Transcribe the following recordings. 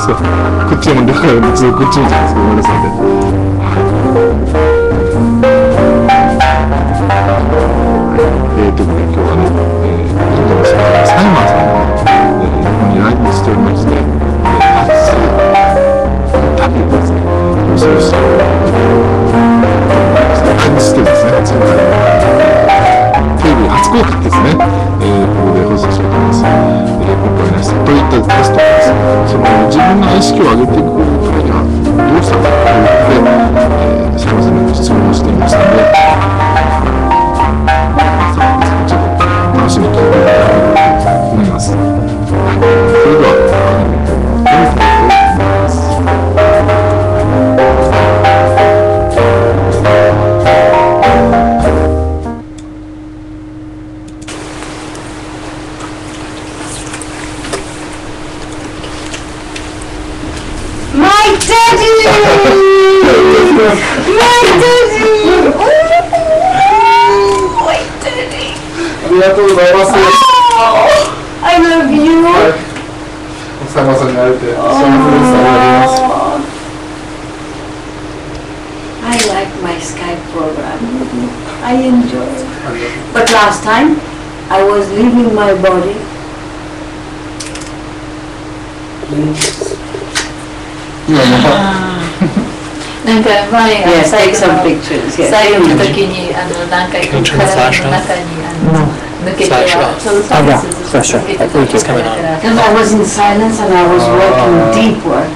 そう、こっちもだから別にこっち見ちゃうんですけど、ごめんなさいね。今日はね、インドのサイマーさんが、日本に来日しておりまして、初旅をですね、そうした来日してですね、初回テレビ初公開ですね、ここで放送しようと思います。今回ね、そういったテストですね、その自分の意識を上げていくためにはどうしたかということで、サイマーさんに質問をしていましたので、楽しみに聞いていただければと思います。それでは、どうぞ。ありがとうございます。I love you. サイマーさんに会えて幸せです。ありがとうございます。I like my Skype program. I enjoy it. But last time, I was leaving my body. Yeah. なんか前Yes, take some pictures. Yes. 最後の時に何回か体の中に抜けてはそうそう抜けてたからBecause I was in silence and I was working deep work.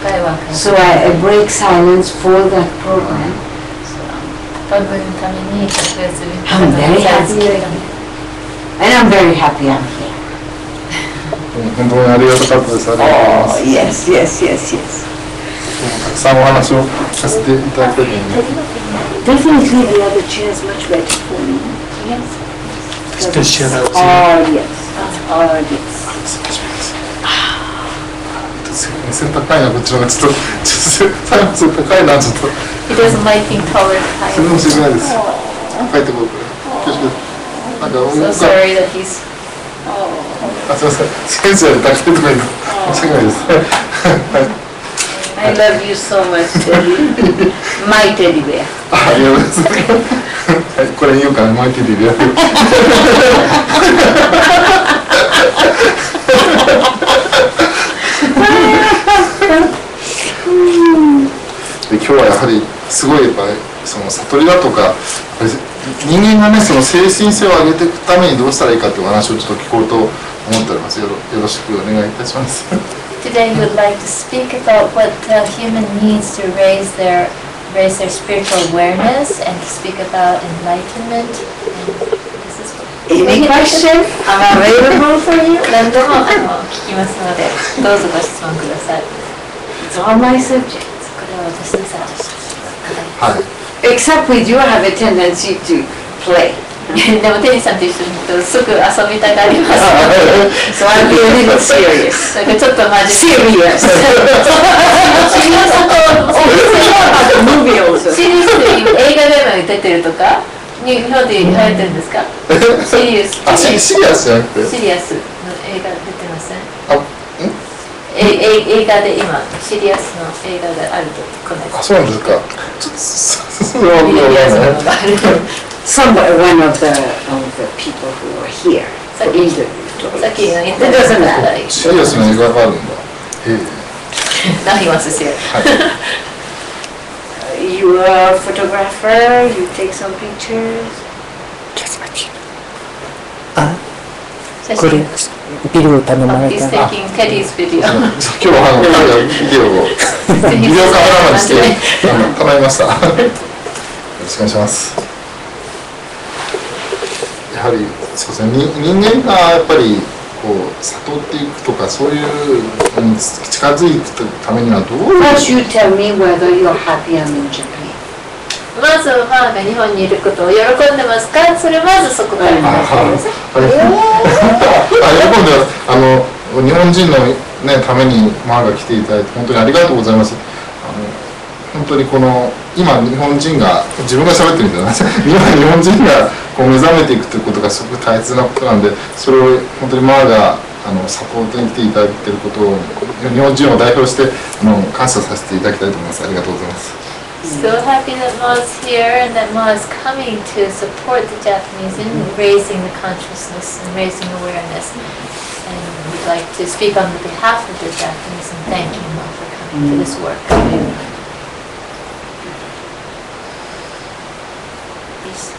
深いわけ So I break silence for that program. 番組のために特別に I'm very happy. And I'm very happy I'm here. 本当にありがたかったです。ありがとうございます。 Oh, yes, yes, yes, yes. たくさんお話をさせていただきたいと思います。 Definitely the other chair is much better for me. Yes. This chair that was hard, yes. Hard, yes. 目線高いな、こっちの方がちょっとサイマーさん高いな、ちょっと。 He doesn't like being taller than それも high. 知らないです。高いところから。恐縮です。なんか So sorry that he's あ、すみません。先生より高いところに申し訳ないです。I love you so much, Teddy. My teddy bear. ありがとうございます。これ言うかな、マイティリーでやる。で、今日はやはりすごいやっぱりその悟りだとか人間がねその精神性を上げていくためにどうしたらいいかというお話をちょっと聞こうと思っております。よろしくお願いいたします。Today we would like to speak about what a human needs to raise their spiritual awareness and to speak about enlightenment. Any question? I'm available for you. 何度も聞きますので、どうぞご質問ください。 It's all my subjects. これは私のサービスです。はい。Except we do have a tendency to play. でもテニーさんと一緒にいるとすぐ遊びたがります。So I'll be a little serious. なんかちょっと真面目。Serious. シリアスと movie also. シリアスで映画でも出てるとか、日本で流行ってるんですか？シリアス。あ、シリアスじゃなくて？シリアスの映画出てません？あ、映画で今シリアスの映画があるとこの間。あ、そうなんですか。ちょっとそれはシリアスのね。がある。One of the people who are here. さっきのインタビューでシリアスの映画があるんだ。へえ。なりますし。You are a photographer. You take some pictures. あ、これビデオ頼まれ He's た。 taking Teddy's video. 今日はビデオをビデオカメラマンにして頼みました。よろしくお願いします。やはりそうですね。人間がやっぱりこう悟っていくとかそういう近づいていくためにはどういう First, you tell me whether you're happy I'm in Japan. まずマーが日本にいることを喜んでますか？それまずそこから聞かせてください。喜んで日本人の、ね、ためにマーが来ていただいて本当にありがとうございます。本当にこの今日本人が自分が喋ってるんじゃないですか。今日本人がこう目覚めていくということがすごく大切なことなんで、それを本当にマーがサポートに来ていただいていることを日本人を代表して感謝させていただきたいと思います。ありがとうございます。So happy that Ma is here and that Ma is coming to support the Japanese in raising the consciousness and raising awareness. And we'd like to speak on behalf of the Japanese and thank you, Ma, for coming to this work.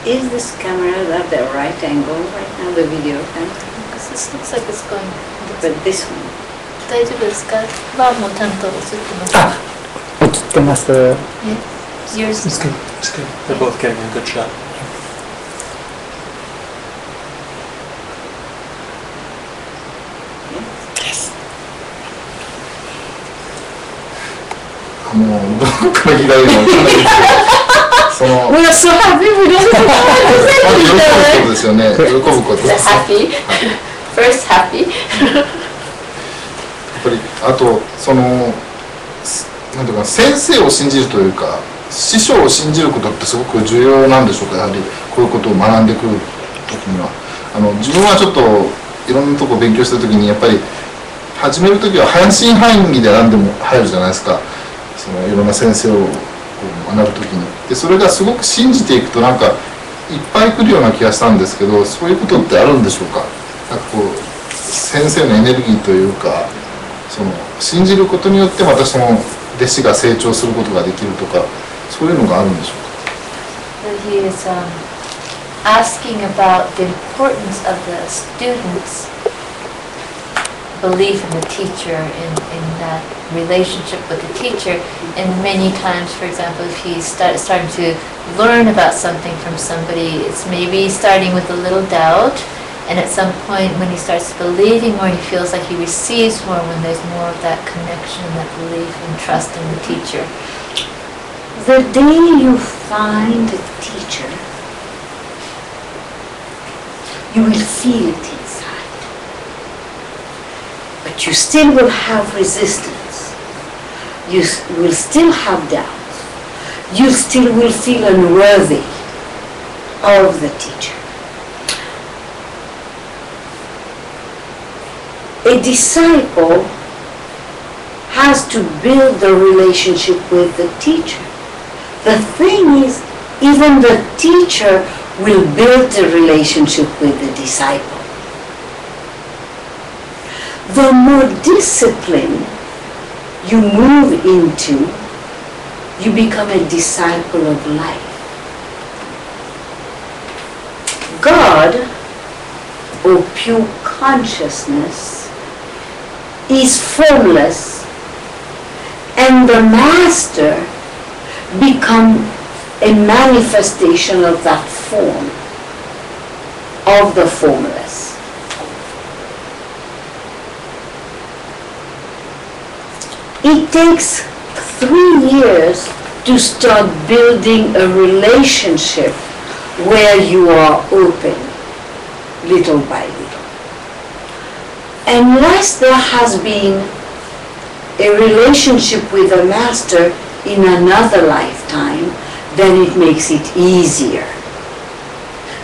Is this camera at the right angle right now, the video camera? Because this looks like it's going. But this one. 大丈夫ですか？バーもちゃんと映ってます。あ、映ってます。Yours It's good. It's good. They're both getting a good shot. もうどこから左の分かんないですけど、We are so happy we don't have to 喜ぶことですよね。喜ぶことです。happy. First happy. やっぱりあとなんていうか先生を信じるというか師匠を信じることってすごく重要なんでしょうか。やはりこういうことを学んでくる時には自分はちょっといろんなとこ勉強した時にやっぱり始める時は半信半疑で何でも入るじゃないですか。いろんな先生を学ぶ時にでそれがすごく信じていくとなんかいっぱい来るような気がしたんですけど、そういうことってあるんでしょうか。なんかこう先生のエネルギーというか信じることによってまたその弟子が成長することができるとかそういうのがあるんでしょうか。He is asking about the importance of the students' belief in the teacher, in that relationship with the teacher. And many times, for example, if he's starting to learn about something from somebody, it's maybe starting with a little doubt. And at some point when he starts believing more, he feels like he receives more when there's more of that connection, that belief and trust in the teacher. The day you find a teacher, you will feel it inside. But you still will have resistance. You will still have doubts. You still will feel unworthy of the teacher. A disciple has to build the relationship with the teacher. The thing is, even the teacher will build the relationship with the disciple. The more discipline you move into, you become a disciple of life. God, or pure consciousness, is formless, and the master become a manifestation of that form, of the formless. It takes 3 years to start building a relationship where you are open, little by little. Unless there has been a relationship with a master in another lifetime, then it makes it easier.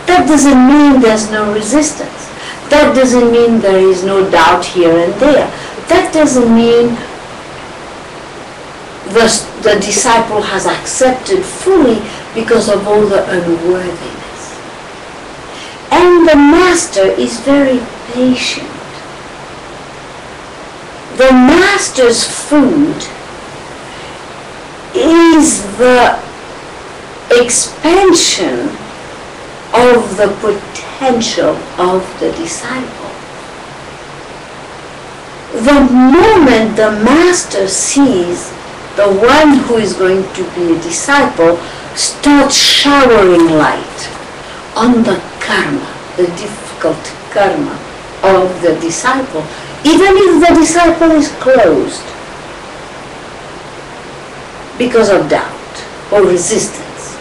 That doesn't mean there's no resistance. That doesn't mean there is no doubt here and there. That doesn't mean the disciple has accepted fully because of all the unworthiness. And the master is very patient. The master's food is the expansion of the potential of the disciple. The moment the master sees the one who is going to be a disciple start showering light on the karma, the difficult karma of the disciple, even if the disciple is closed because of doubt or resistance.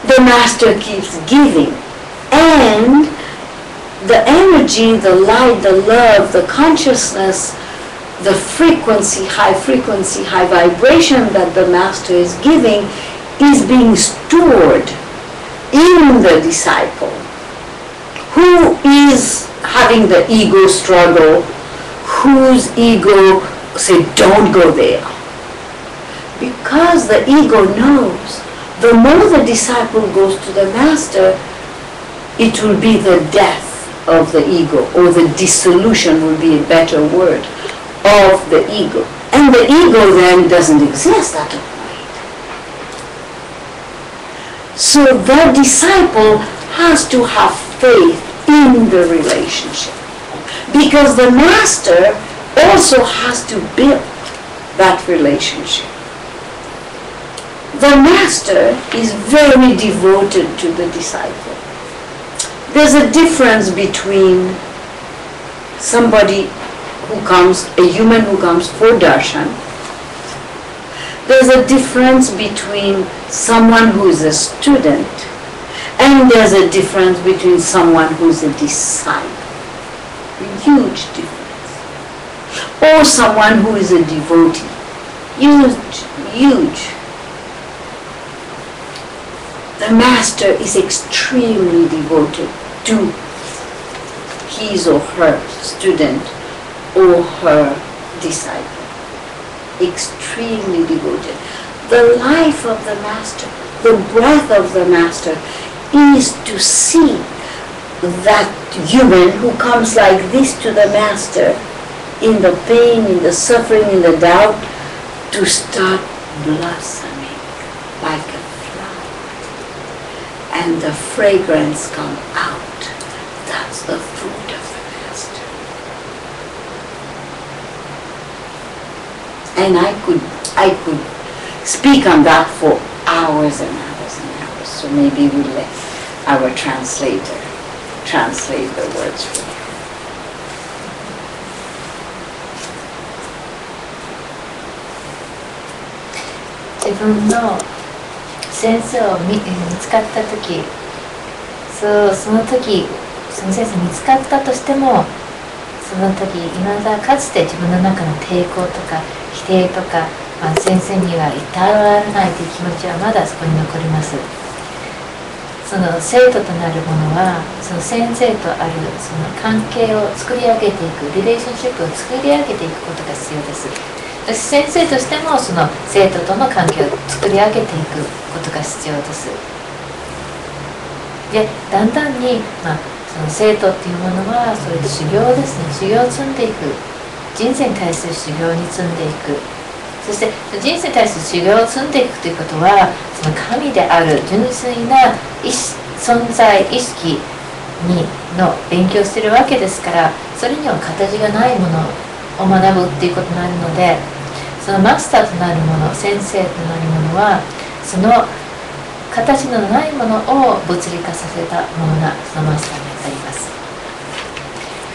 The master keeps giving, and the energy, the light, the love, the consciousness, the frequency, high vibration that the master is giving is being stored in the disciple, who is having the ego struggle, whose ego say, don't go there. Because the ego knows, the more the disciple goes to the master, it will be the death of the ego, or the dissolution will be a better word, of the ego. And the ego then doesn't exist at all. So the disciple has to have faith in the relationship, because the master also has to build that relationship. The master is very devoted to the disciple. There's a difference between somebody who comes, a human who comes for darshan. There's a difference between someone who is a student, and there's a difference between someone who is a disciple. A huge difference. Or someone who is a devotee. Huge, huge. The master is extremely devoted to his or her student or her disciple. Extremely devoted. The life of the master, the breath of the master, is to see that human who comes like this to the master, in the pain, in the suffering, in the doubt, to start blossoming like a flower. And the fragrance come out. That's the fruit of the master. And I could speak on that for hours and hours and hours. So maybe we'll let our translator translate the words for you. 自分の先生を見つかった時、その時その先生見つかったとしても、その時未だかつて自分の中の抵抗とか否定とか、先生には至らないという気持ちはまだそこに残ります。その生徒となるものは、その先生とあるその関係を作り上げていく、リレーションシップを作り上げていくことが必要です。私先生としてもその生徒との関係を作り上げていくことが必要です。で、だんだんに、その生徒っていうものはそういう修行ですね、修行を積んでいく、人生に対する修行に積んでいく、そして人生に対する修行を積んでいくということは、その神である純粋な存在意識の勉強してるわけですから、それには形がないものを学ぶっていうことになるので、そのマスターとなるもの、先生となるものは、その形のないものを物理化させたものがそのマスターにあります。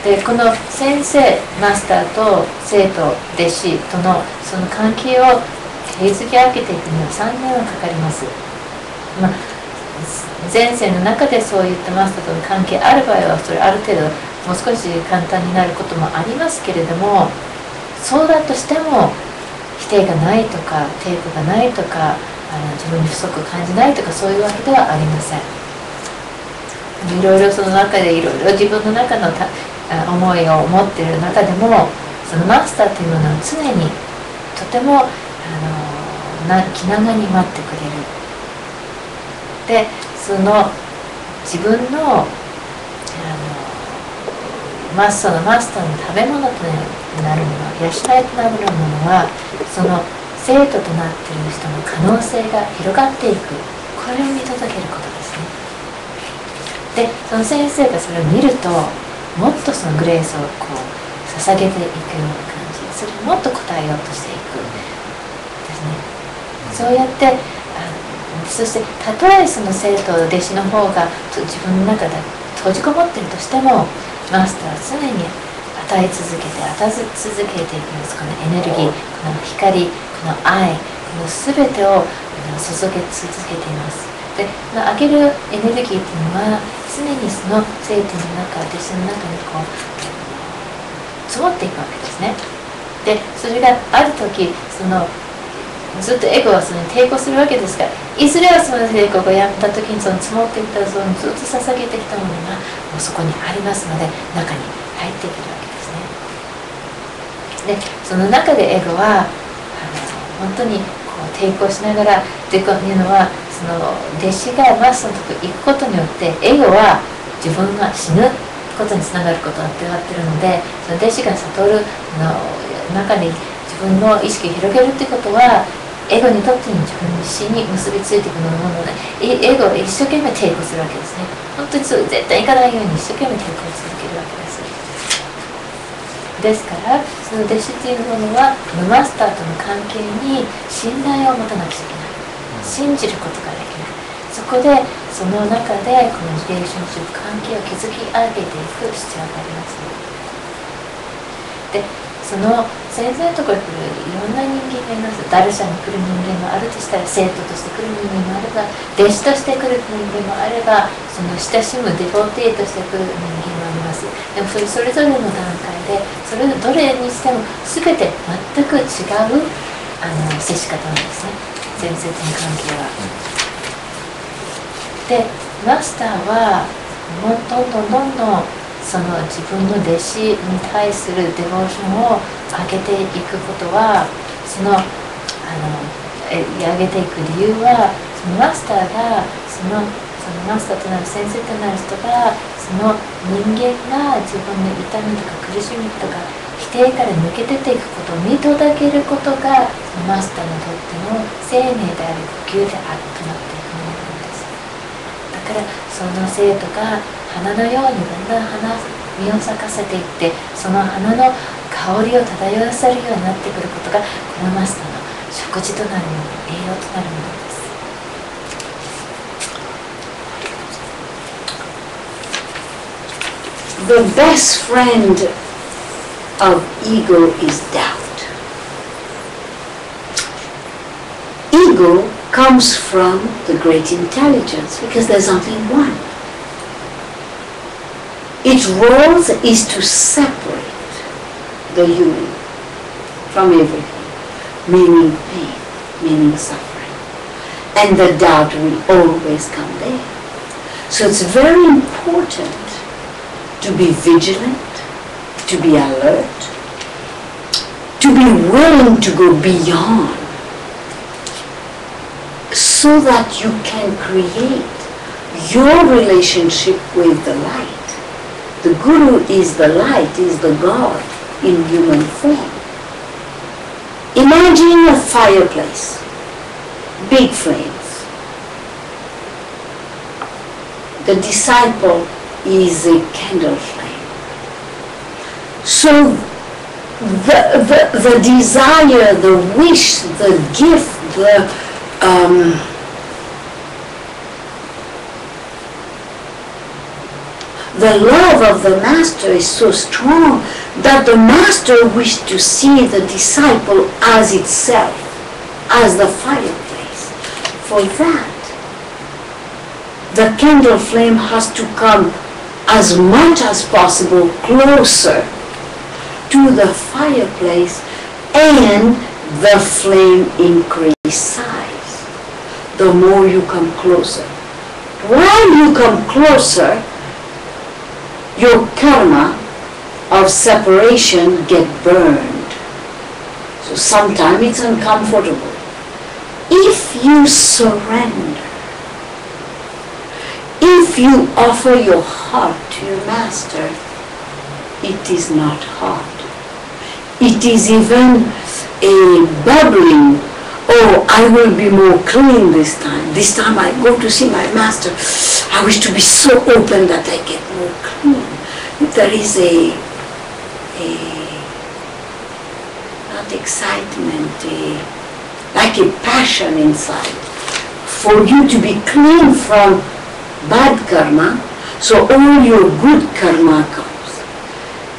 で、この先生、マスターと生徒、弟子とのその関係を築き上げていくには3年はかかります。前世の中でそういったマスターとの関係ある場合は、それある程度もう少し簡単になることもありますけれども、そうだとしても否定がないとか抵抗がないとか、自分に不足を感じないとか、そういうわけではありません。いろいろその中でいろいろ自分の中の思いを持っている中でも、そのマスターというものは常にとても気長に待ってくれる。で、その自分のマスターの食べ物となるもの、養いとなるものは、その生徒となっている人の可能性が広がっていく、これを見届けることですね。で、その先生がそれを見ると、もっとそのグレースを捧げていくような感じ、それにもっと応えようとしていくですね。そうやってそしてたとえその生徒弟子の方が自分の中で閉じこもっているとしても、マスターは常に与え続けていきます。このエネルギー、この光、この愛、この全てを注げ続けています。で、あげるエネルギーというのは常にその生徒の中、弟子の中に積もっていくわけですね。で、それがある時、そのずっとエゴはそれに抵抗するわけですから、いずれはそのエゴがやめた時にその積もってきたそのずっと捧げてきたものがもうそこにありますので、中に入ってくるわけですね。でその中でエゴは本当にこう抵抗しながらっていうのは、その弟子がマスターのとこ行くことによってエゴは自分が死ぬことにつながることが伝わっているので、その弟子が悟る中に自分の意識を広げるってことは、エゴにとって自分の死に結びついていくものなので、エゴは一生懸命抵抗するわけですね。本当にそう絶対行かないように一生懸命抵抗を続けるわけです。ですからその弟子というものはマスターとの関係に信頼を持たなくちゃいけない、信じることができない。そこでその中でこのリレーションシップ関係を築き上げていく必要があります。でその先生のところに来るいろんな人間がいます。ダルシャに来る人間もあるとしたら、生徒として来る人間もあれば、弟子として来る人間もあれば、その親しむデフォーティーとして来る人間もあります。でもそれぞれの段階でそれどれにしても全て全く違う接し方なんですね、前節の関係は。でマスターはもうどんどんその自分の弟子に対するデボーションを上げていくことは、その上げていく理由は、そのマスターがそのマスターとなる先生となる人が、その人間が自分の痛みとか苦しみとか否定から抜け出ていくことを見届けることが、そのマスターにとっての生命である呼吸であるとなっていくものなんです。だからその生徒が花のようにだんだん実を咲かせていって、その花の香りを漂わせるようになってくることが、このマスターの食事となるもの、栄養となるものです。The best friend of ego is doubt. Ego comes from the great intelligence because there's only one. Its role is to separate the human from everything, meaning pain, meaning suffering. And the doubt will always come there. So it's very important to be vigilant, to be alert, to be willing to go beyond, so that you can create your relationship with the light. The Guru is the light, is the God in human form. Imagine a fireplace, big flames. The disciple is a candle flame. So the desire, the wish, the gift, the love of the master is so strong that the master wished to see the disciple as itself, as the fireplace. For that, the candle flame has to come as much as possible closer to the fireplace, and the flame increase size the more you come closer. While you come closer, your karma of separation get burned. So sometimes it's uncomfortable. If you surrender, if you offer your heart to your master, it is not hard. It is even a bubbling, oh, I will be more clean this time. This time I go to see my master. I wish to be so open that I get more clean. There is not excitement, like a passion inside. For you to be clean from bad karma, so all your good karma comes.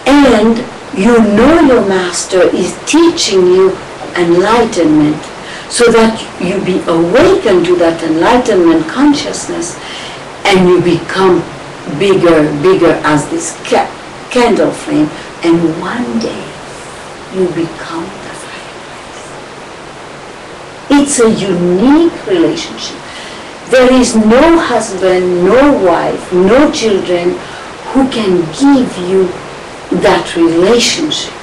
And you know your master is teaching you enlightenment, so that you be awakened to that enlightenment consciousness, and you become bigger as this candle flame, and one day you become the fireplace. It's a unique relationship. There is no husband, no wife, no children who can give you that relationship.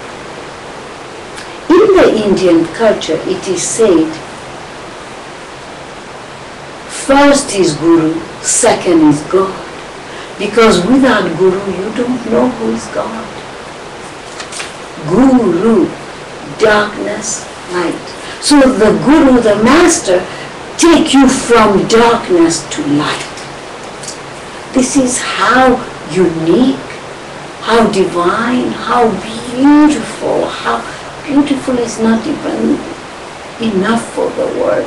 In the Indian culture, it is said, first is Guru, second is God. Because without Guru, you don't know who is God. Guru, darkness, light. So the Guru, the Master, take you from darkness to light. This is how unique, how divine, how beautiful. How beautiful is not even enough for the word.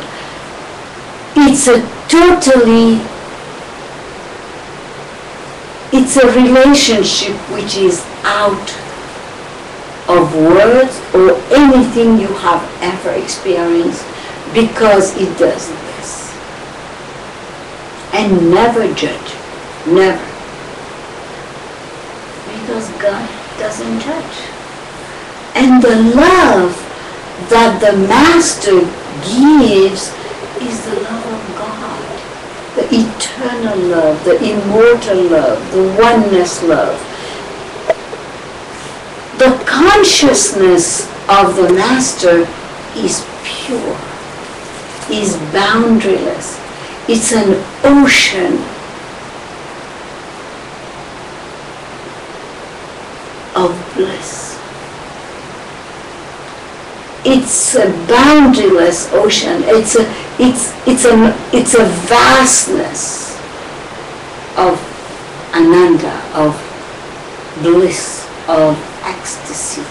It's a relationship which is out of words or anything you have ever experienced, because it does this. And never judge, never. Because God doesn't judge. And the love that the Master gives is the love of God. The eternal love, the immortal love, the oneness love. The consciousness of the Master is pure, is boundaryless. It's an ocean of bliss. It's a boundaryless ocean. It's a vastness of ananda, of bliss, of ecstasy,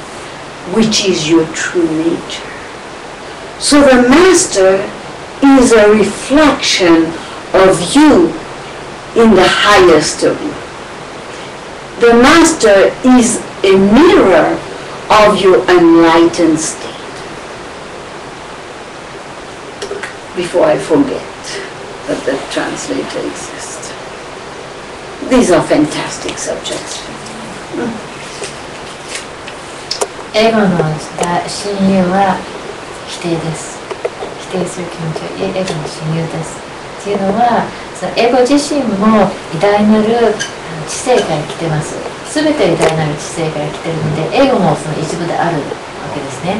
which is your true nature. So the Master is a reflection of you in the highest of you. The Master is a mirror of your enlightened state. Before I forget that the translator exists. These are fantastic subjects. エゴの親友は否定です。否定する気持ちはエゴの親友です。っていうのは、そのエゴ自身も偉大なる知性から来てます。すべて偉大なる知性から来てるので、エゴもその一部であるわけですね。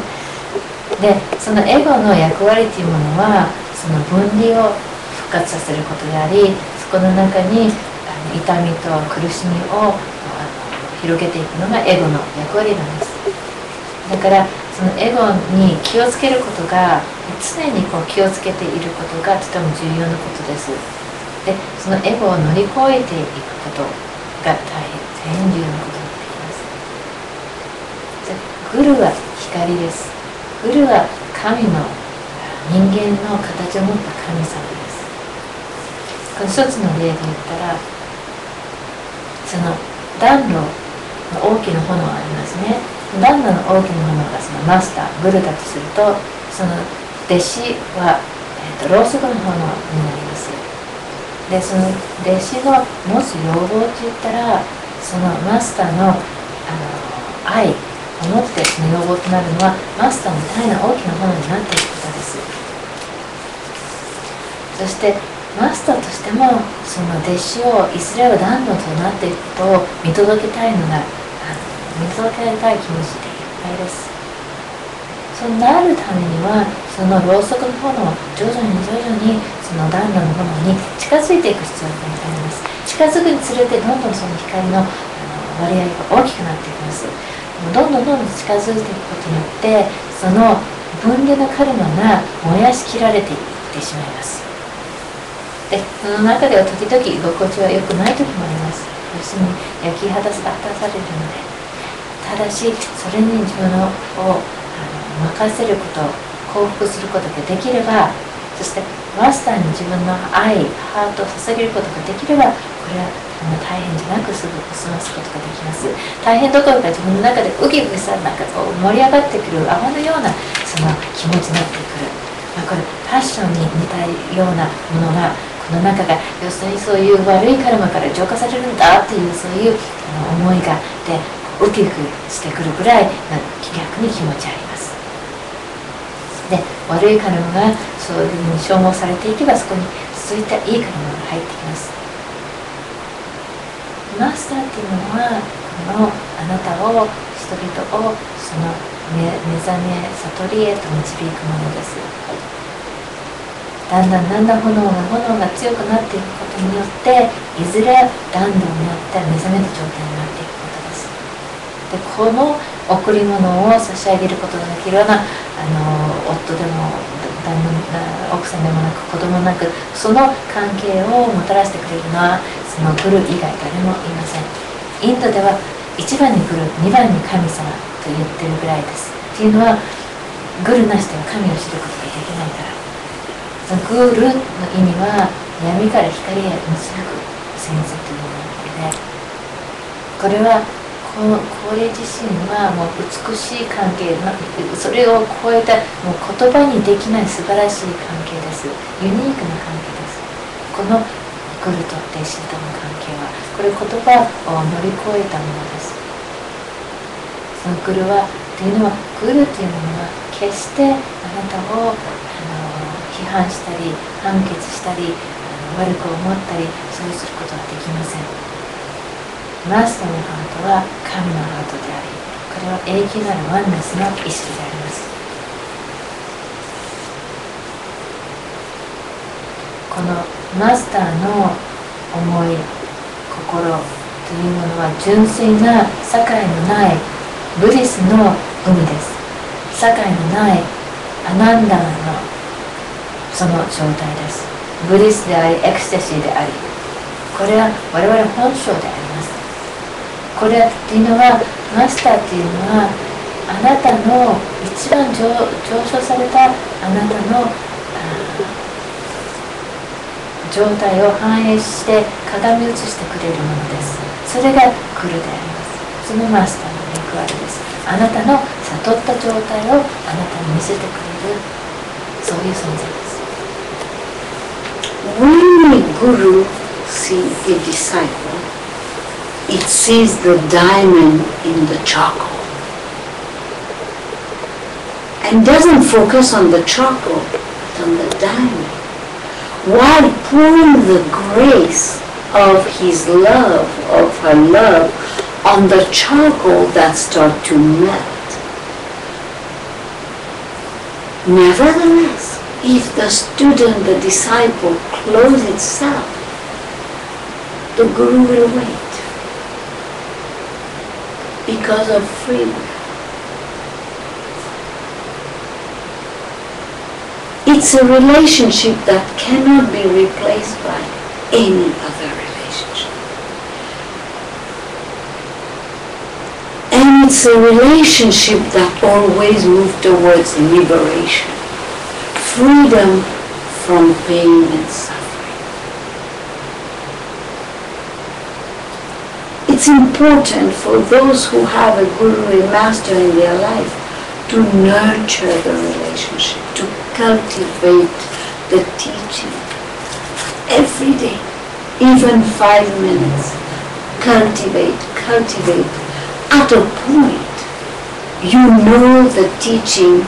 で、そのエゴの役割というものは、その分離を復活させることであり、そこの中に痛みと苦しみを広げていくのがエゴの役割なんです。だからそのエゴに気をつけることが、常に気をつけていることがとても重要なことです。で、そのエゴを乗り越えていくことが大変重要なことになってきます。グルは光です。グルは神の人間の形を持った神様です。この一つの例で言ったら、その暖炉の大きな炎がありますね。暖炉の大きな炎がそのマスター、グルだとすると、その弟子は、ろうそくの炎になります。で、その弟子の持つ要望って言ったら、そのマスターの、愛を持ってその要望となるのは、マスターみたいな大きな炎になっていくことです。そしてマスターとしてもその弟子をイスラエル暖炉となっていくことを見届けたいのが見届けられたい気持ちでいっぱいです。そうなるためにはそのろうそくの炎を徐々にその暖炉の炎に近づいていく必要があります。近づくにつれてどんどんその光の割合が大きくなっていきます。どんどん近づいていくことによってその分離のカルマが燃やし切られていってしまいます。で、その中では時々居心地は良くない時もあります。要するに焼き果たされるので、ただしそれに自分を任せること、降伏することができれば、そしてマスターに自分の愛、ハートを捧げることができれば、これは大変じゃなくすぐ済ますことができます。大変どころか自分の中でウキウキさ、なんかこう盛り上がってくる泡のようなその気持ちになってくる。これパッションに似たようなものがこの中が要するにそういう悪いカルマから浄化されるんだっていうそういう思いがでウキウキしてくるぐらい逆に気持ちあります。で、悪いカルマがそういうふうに消耗されていけば、そこにそういったいいカルマが入ってきます。マスターっていうものは、このあなたを、人々をその目覚め悟りへと導くものです。だんだん炎が強くなっていくことによって、いずれ暖炉によって目覚める状態になっていくことです。で、この贈り物を差し上げることができるような夫でも奥さんでもなく子供なく、その関係をもたらしてくれるのはそのグル以外誰もいません。インドでは1番にグル、2番に神様と言ってるぐらいです。っていうのは、グルなしでは神を知ることができないから。そのグルの意味は闇から光へ導く先生という意味で、これはこれ自身はもう美しい関係、それを超えたもう言葉にできない素晴らしい関係です。ユニークな関係です。このグルと弟子との関係は、これ言葉を乗り越えたものです。そのグルはというのは、グルというものは決してあなたを批判したり判決したり悪く思ったりそうすることはできません。マスターのハートは神のハートであり、これは永久なるワンネスの意識であります。このマスターの思い、心というものは純粋な境のないブディスの海です。境のないアナンダーのその状態です。ブディスでありエクスタシーであり、これは我々本性であります。これっていうのは、マスターっていうのはあなたの一番上昇されたあなたの状態を反映して鏡写してくれるものです。それがクルであります。そのマスターの役割です。あなたの悟った状態をあなたに見せてくれる、そういう存在です。When a guru sees a disciple, it sees the diamond in the charcoal and doesn't focus on the charcoal but on the diamond, while pouring the grace of his love, of her love, on the charcoal that starts to melt. Nevertheless, if the student, the disciple, close itself, the guru will wait because of free will. It's a relationship that cannot be replaced by any other relationship. And it's a relationship that always moves towards liberation, freedom from pain and suffering. It's important for those who have a guru, a master in their life, to nurture the relationship, to cultivate the teaching every day, even 5 minutes. Cultivate. At a point, you know the teaching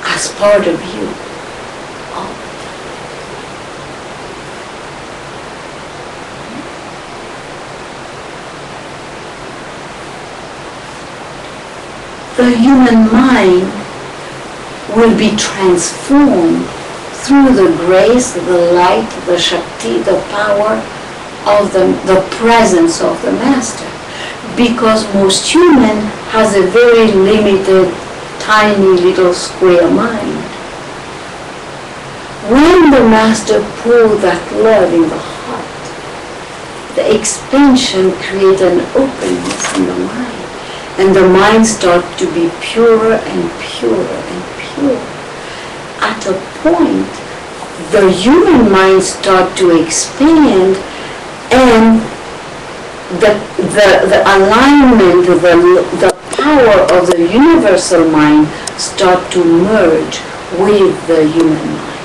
as part of you. The human mind will be transformed through the grace, the light, the Shakti, the power of the presence of the Master. Because most human has a very limited, tiny little square mind. When the Master pours that love in the heart, the expansion creates an openness in the mind. And the mind starts to be purer and purer and purer. At a point, the human mind starts to expand, and the alignment, the power of the universal mind starts to merge with the human mind.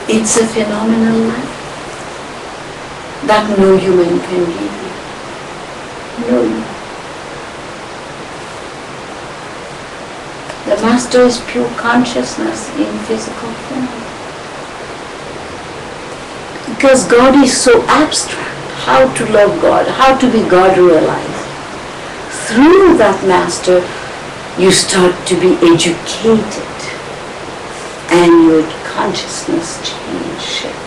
It's a phenomenal life that no human can give you. No human. Master is pure consciousness in physical form. Because God is so abstract. How to love God, how to be God realized. Through that Master, you start to be educated and your consciousness change, shift.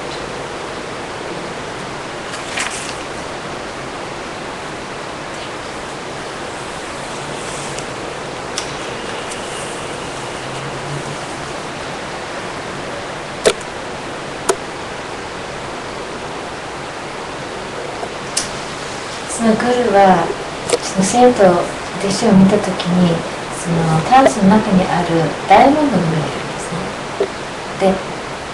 そのグルはその生徒弟子を見たときにそのタンスの中にあるダイヤモンドを見れるんですね。で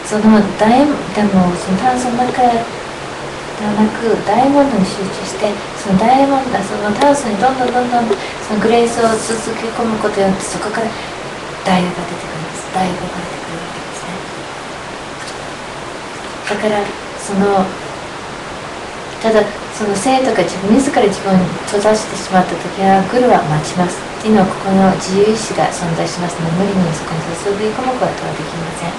そのでもそのタンスの中ではなくダイヤモンドに集中してそのダイヤモンドそのタンスにどんどんそのグレースを続け込むことによってそこからダイヤが出てくるんです。ダイヤが出てくるわけですね。だからそのただその生徒が自ら自分に閉ざしてしまった時はグルは待ちますっていうのはここの自由意志が存在しますので無理にそこに注ぎ込むことはできません。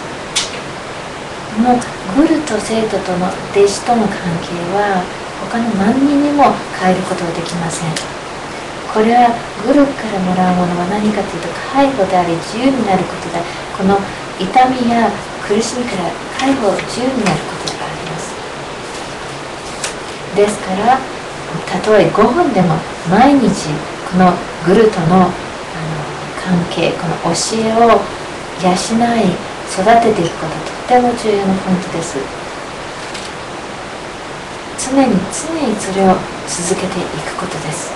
もうグルと生徒との弟子との関係は他の何人にも変えることはできません。これはグルからもらうものは何かというと解放であり自由になることでこの痛みや苦しみから解放自由になることがあります。ですからたとえ5分でも毎日このグルとの関係この教えを養い育てていくこととても重要なポイントです。常にそれを続けていくことです。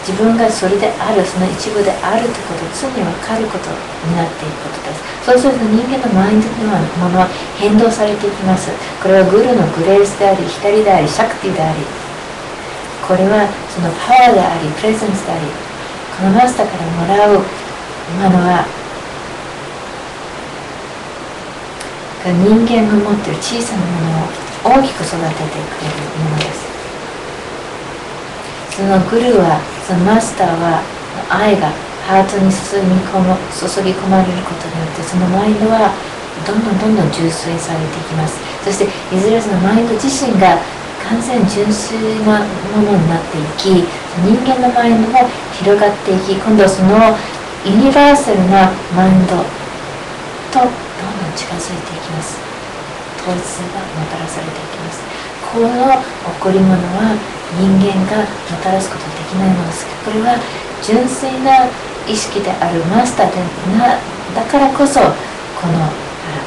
自分がそれであるその一部であるということを常に分かることになっていくことです。そうすると人間のマインドのものは変動されていきます。これはグルのグレースであり光でありシャクティでありこれはそのパワーでありプレゼンスでありこのマスターからもらうものは人間が持っている小さなものを大きく育ててくれるものです。そのグルはそのマスターは愛がハートに注ぎ込まれることによってそのマインドはどんどん純粋されていきます。そしていずれそのマインド自身が完全純粋なものになっていき人間のマインドも広がっていき今度はそのユニバーサルなマインドとどんどん近づいていきます。統一性がもたらされていきます。この起こり物は人間がもたらすことができないものです。これは純粋な意識であるマスターだからこそこの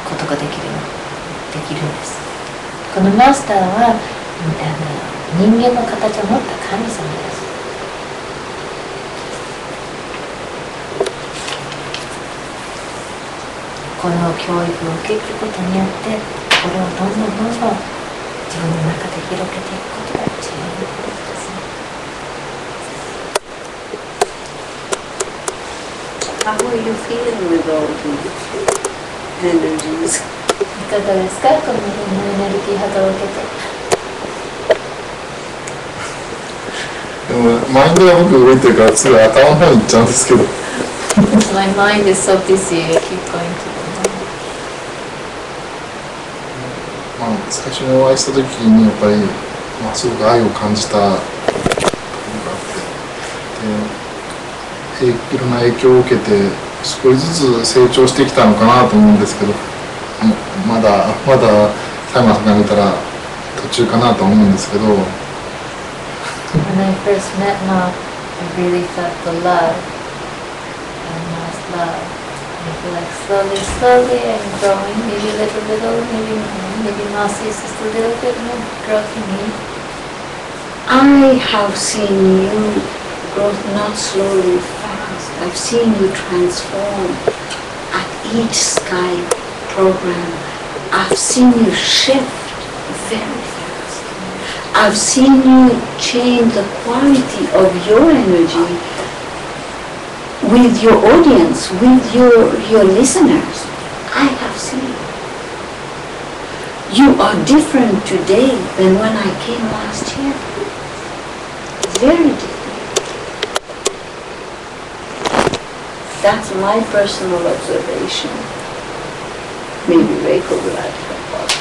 ことができるんです。このマスターは人間の形を持った神様です。この教育を受けることによってこれをどんどん自分の中で広げていくことが重要なことですね。How are you feeling with all these energies? いかがですかこのエネルギー波動を受けて。でもマインドが僕動いてるからすぐ頭の方に行っちゃうんですけどMy mind is so busy, I keep going to the mind. 最初にお会いした時にやっぱり、すごく愛を感じたところがあってでいろんな影響を受けて少しずつ成長してきたのかなと思うんですけどまだサイマーさんから見たら途中かなと思うんですけど When I first met Ma, I really felt the love and Ma's love. I feel like slowly I'm growing, maybe little, maybe Ma sees just a little bit more growth in me. I have seen you grow not slowly, fast. I've seen you transform at each Skype program. I've seen you shift very fast. I've seen you change the quality of your energy with your audience, with your listeners. I have seen. You are different today than when I came last year. Very different. That's my personal observation. Maybe Reiko would like to help us.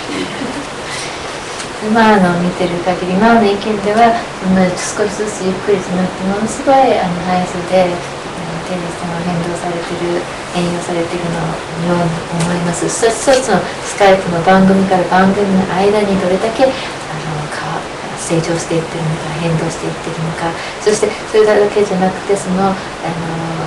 今見てる限り、今の意見では少しずつゆっくりとなってものすごい速さでテリーさんは変動されてる、変容されてるのように思います。一つ一つのスカイプの番組から番組の間にどれだけ成長していってるのか、変動していってるのか、そしてそれだけじゃなくて、その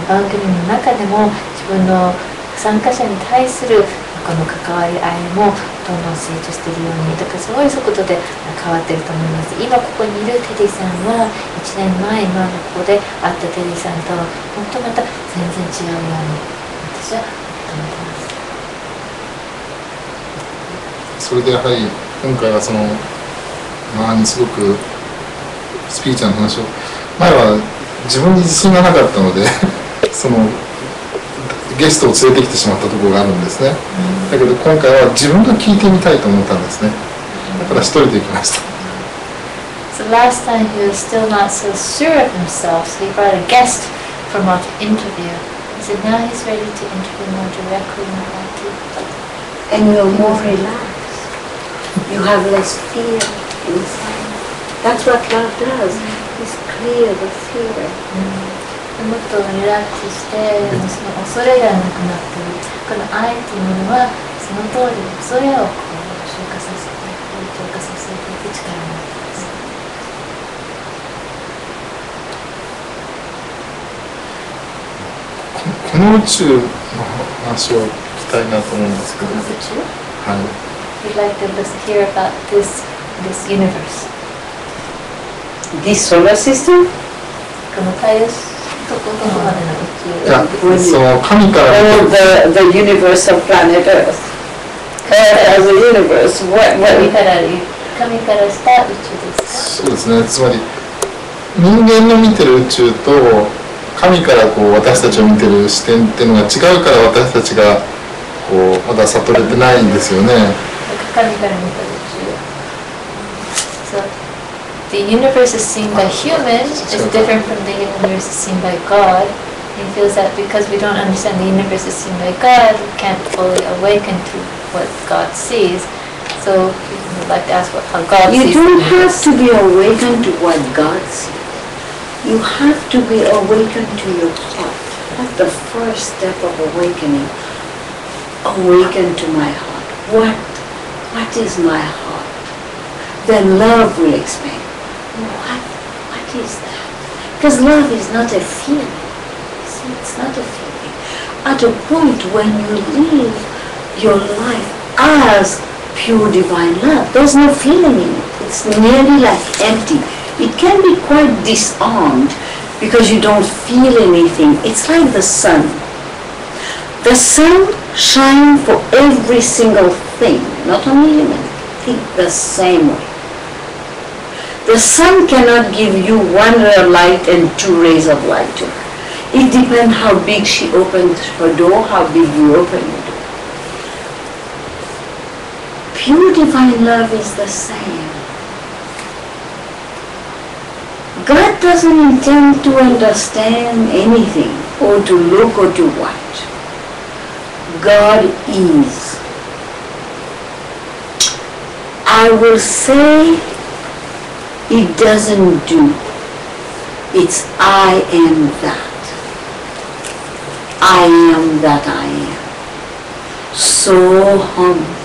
番組の中でも自分の参加者に対するこの関わり合いもどんどん成長しているように、だからすごい速度で変わってると思います。今ここにいるテリーさんは1年前、今のここで会ったテリーさんと本当また全然違うように私は思ってます。それでやはり今回はそのすごくスピーチャーの話を、前は自分に自信がなかったのでそのゲストを連れてきてしまったところがあるんですね。だけど今回は自分が聞いてみたいと思ったんですね。だから一人で行きました。So last time he was still not so sure of himself, so he brought a guest from our interview. He said now he's ready to interview more directly and more deeply. And you're more relaxed. You have less fear inside. That's what love does. It's clear the fear. もっとリラックスして、その恐れがなくなっている。この愛というものはその通り恐れを消化させて、浄化させていく力になっています。この宇宙の話を聞きたいなと思うんですけど。この宇宙？はい。We'd like to hear about this universe. This solar system? この太陽どこまでの宇宙？いや、その神から。the universe of planet Earth. As a universe, what 神からした宇宙ですか？そうですね。つまり人間の見てる宇宙と神から私たちを見てる視点っていうのが違うから、私たちがまだ悟れてないんですよね。神から見た宇宙。So, the universe is seen by humans is different from the universe is seen by God. He feels that because we don't understand the universe is seen by God, we can't fully awaken to what God sees. So we would like to ask how God sees. You don't have to be awakened to what God sees. You have to be awakened to your heart. That's the first step of awakening. Awaken to my heart. What is my heart? Then love will explain. What is that? Because love is not a feeling. See, it's not a feeling. At a point when you live your life as pure divine love, there's no feeling in it. It's nearly like empty. It can be quite disarmed because you don't feel anything. It's like the sun. The sun shines for every single thing, not only human. Think the same way. The sun cannot give you one ray of light and 2 rays of light to her. It depends how big she opens her door, how big you open your door. Pure divine love is the same. God doesn't intend to understand anything or to look or to watch. God is. I will say it doesn't do. It's I am that. I am that I am. So humble.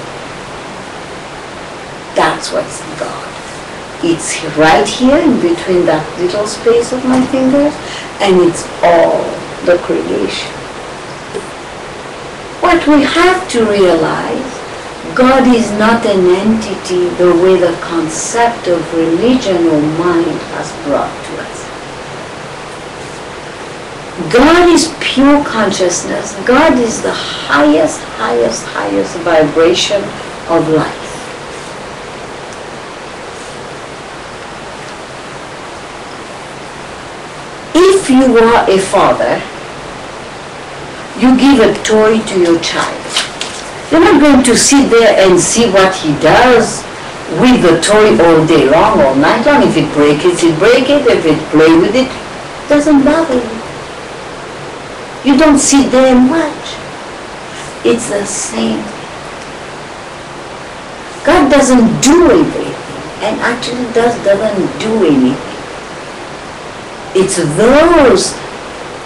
That's what's God. It's right here in between that little space of my fingers, and it's all the creation. What we have to realize, God is not an entity the way the concept of religion or mind has brought to us. God is pure consciousness. God is the highest vibration of life. If you are a father, you give a toy to your child. You're not going to sit there and see what he does with the toy all day long, all night long. If it breaks it, break it. If it play with it, doesn't bother you. You don't sit there and watch. It's the same thing. God doesn't do everything, and actually doesn't do anything. It's those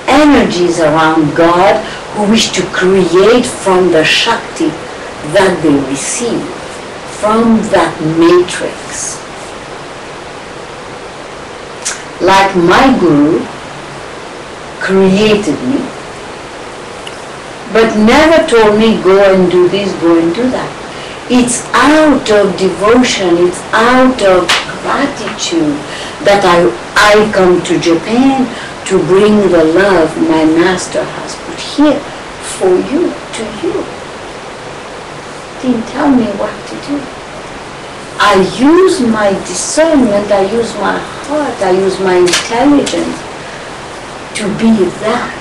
energies around God who wish to create from the Shakti that they receive, from that matrix. Like my Guru created me, but never told me go and do this, go and do that. It's out of devotion, it's out of gratitude that I come to Japan to bring the love my master has put here for you, to you. Didn't tell me what to do. I use my discernment, I use my heart, I use my intelligence to be that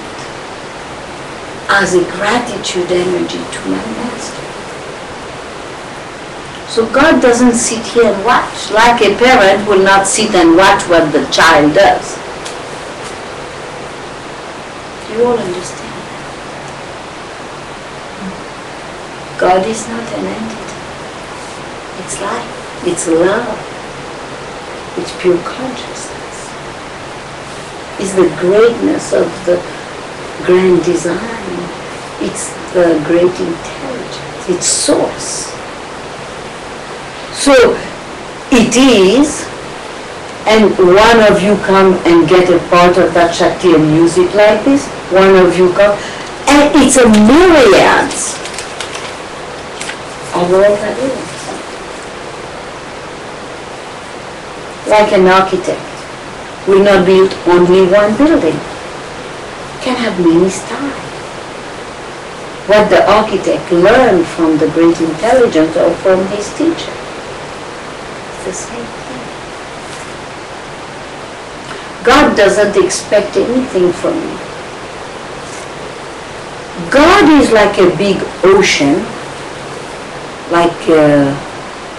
as a gratitude energy to my master. So God doesn't sit here and watch, like a parent will not sit and watch what the child does. Do you all understand that? God is not an entity. It's life, it's love, it's pure consciousness. It's the greatness of the grand design. It's the great intelligence, it's source. So it is, and one of you come and get a part of that Shakti and use it like this, one of you come, and it's a myriads of all that is. Like an architect will not build only one building, can have many styles. What the architect learned from the great intelligence or from his teacher. The same thing. God doesn't expect anything from you. God is like a big ocean, like a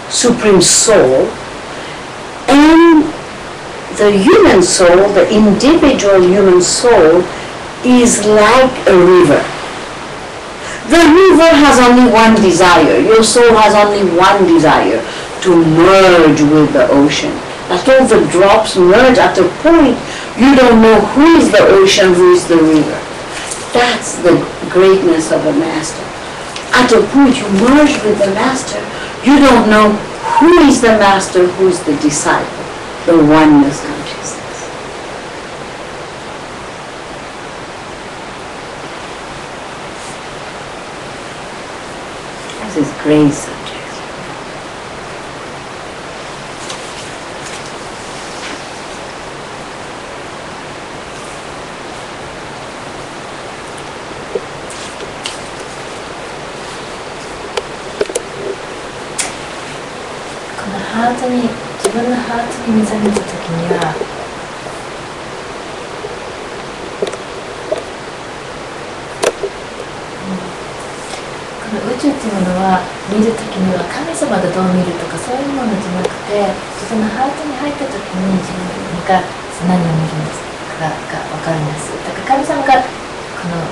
supreme soul, and the human soul, the individual human soul, is like a river. The river has only one desire. Your soul has only one desire, to merge with the ocean. That all the drops merge at a point, you don't know who is the ocean, who is the river. That's the greatness of a master. At a point you merge with the master, you don't know who is the master, who is the disciple, the oneness consciousness. This is great subject.自分のハートに目覚めた時には、この宇宙っていうものは見る時には神様がどう見るとかそういうものじゃなくて、自分のハートに入った時に自分が何を見るんですかが分かるんです。だから神様がこの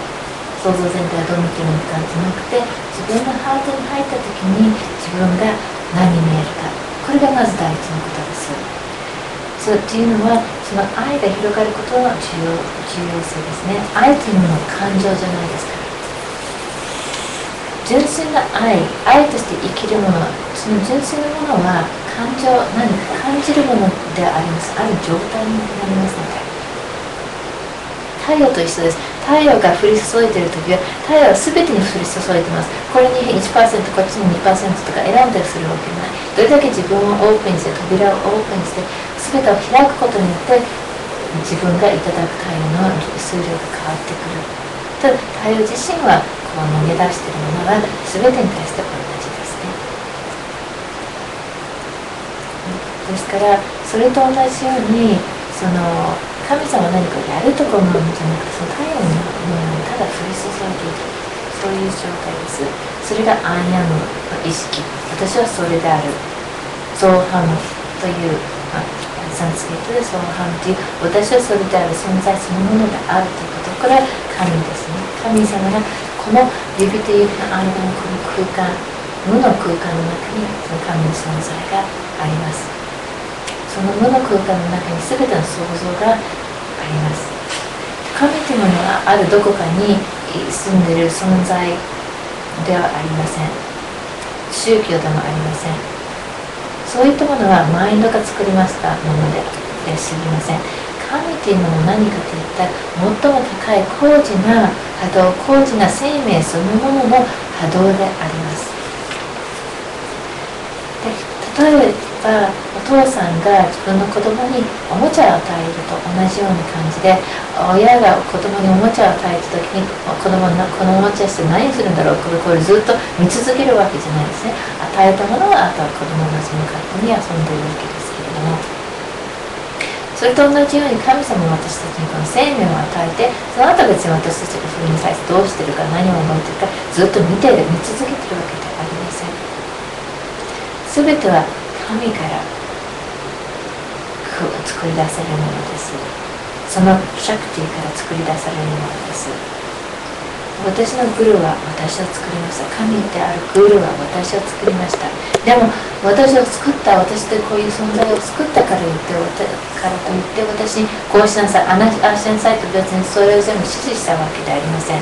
創造全体をどう見てるのかじゃなくて、自分のハートに入った時に自分が何に見えるか、これがまず第一のことです。そうっていうのは、その愛が広がることの重要性ですね。愛というものは感情じゃないですから。純粋な愛として生きるもの、その純粋なものは感情、何か感じるものであります。ある状態になりますので。太陽と一緒です。太陽が降り注いでいるときは、太陽は全てに降り注いでます。これに 1%、こっちに 2% とか選んだりするわけない。どれだけ自分をオープンにして、扉をオープンにして、全てを開くことによって、自分がいただく太陽の数量が変わってくる。ただ、太陽自身はこう投げ出しているものは、全てに対して同じですね。ですから、それと同じように、神様は何かやるとか思うんじゃなくて、その太陽のようにただ降り注いでいる、そういう状態です。それがアイアムの意識。私はそれである。ソーハムという、サンスクリットでソーハムという、私はそれである存在そのものであるということ。これは神ですね。神様がこの指と指の間のこの空間、無の空間の中にその神の存在があります。その無の空間の中に全ての創造があります。神というものはあるどこかに住んでいる存在ではありません。宗教でもありません。そういったものはマインドが作りましたもので知りません。神というものは何かといったら最も高い高次な波動、高次な生命そのものの波動であります。で、例えばお父さんが自分の子供におもちゃを与えると同じような感じで、親が子供におもちゃを与えた時に子供のこのおもちゃして何するんだろう、これずっと見続けるわけじゃないですね。与えたものはあとは子供がその勝手に遊んでいるわけですけれども、それと同じように神様は私たちにこの生命を与えて、その後別に私たちがそれに対してどうしてるか何を思ってるかずっと見続けてるわけではありません。全ては神から作り出されるものです。そのシャクティから作り出されるものです。私のグルは私を作りました。神であるグルは私を作りました。でも私を作った私でこういう存在を作ったからといって私にこうしなさい、ああしなさいと別にそれを全部指示したわけではありません。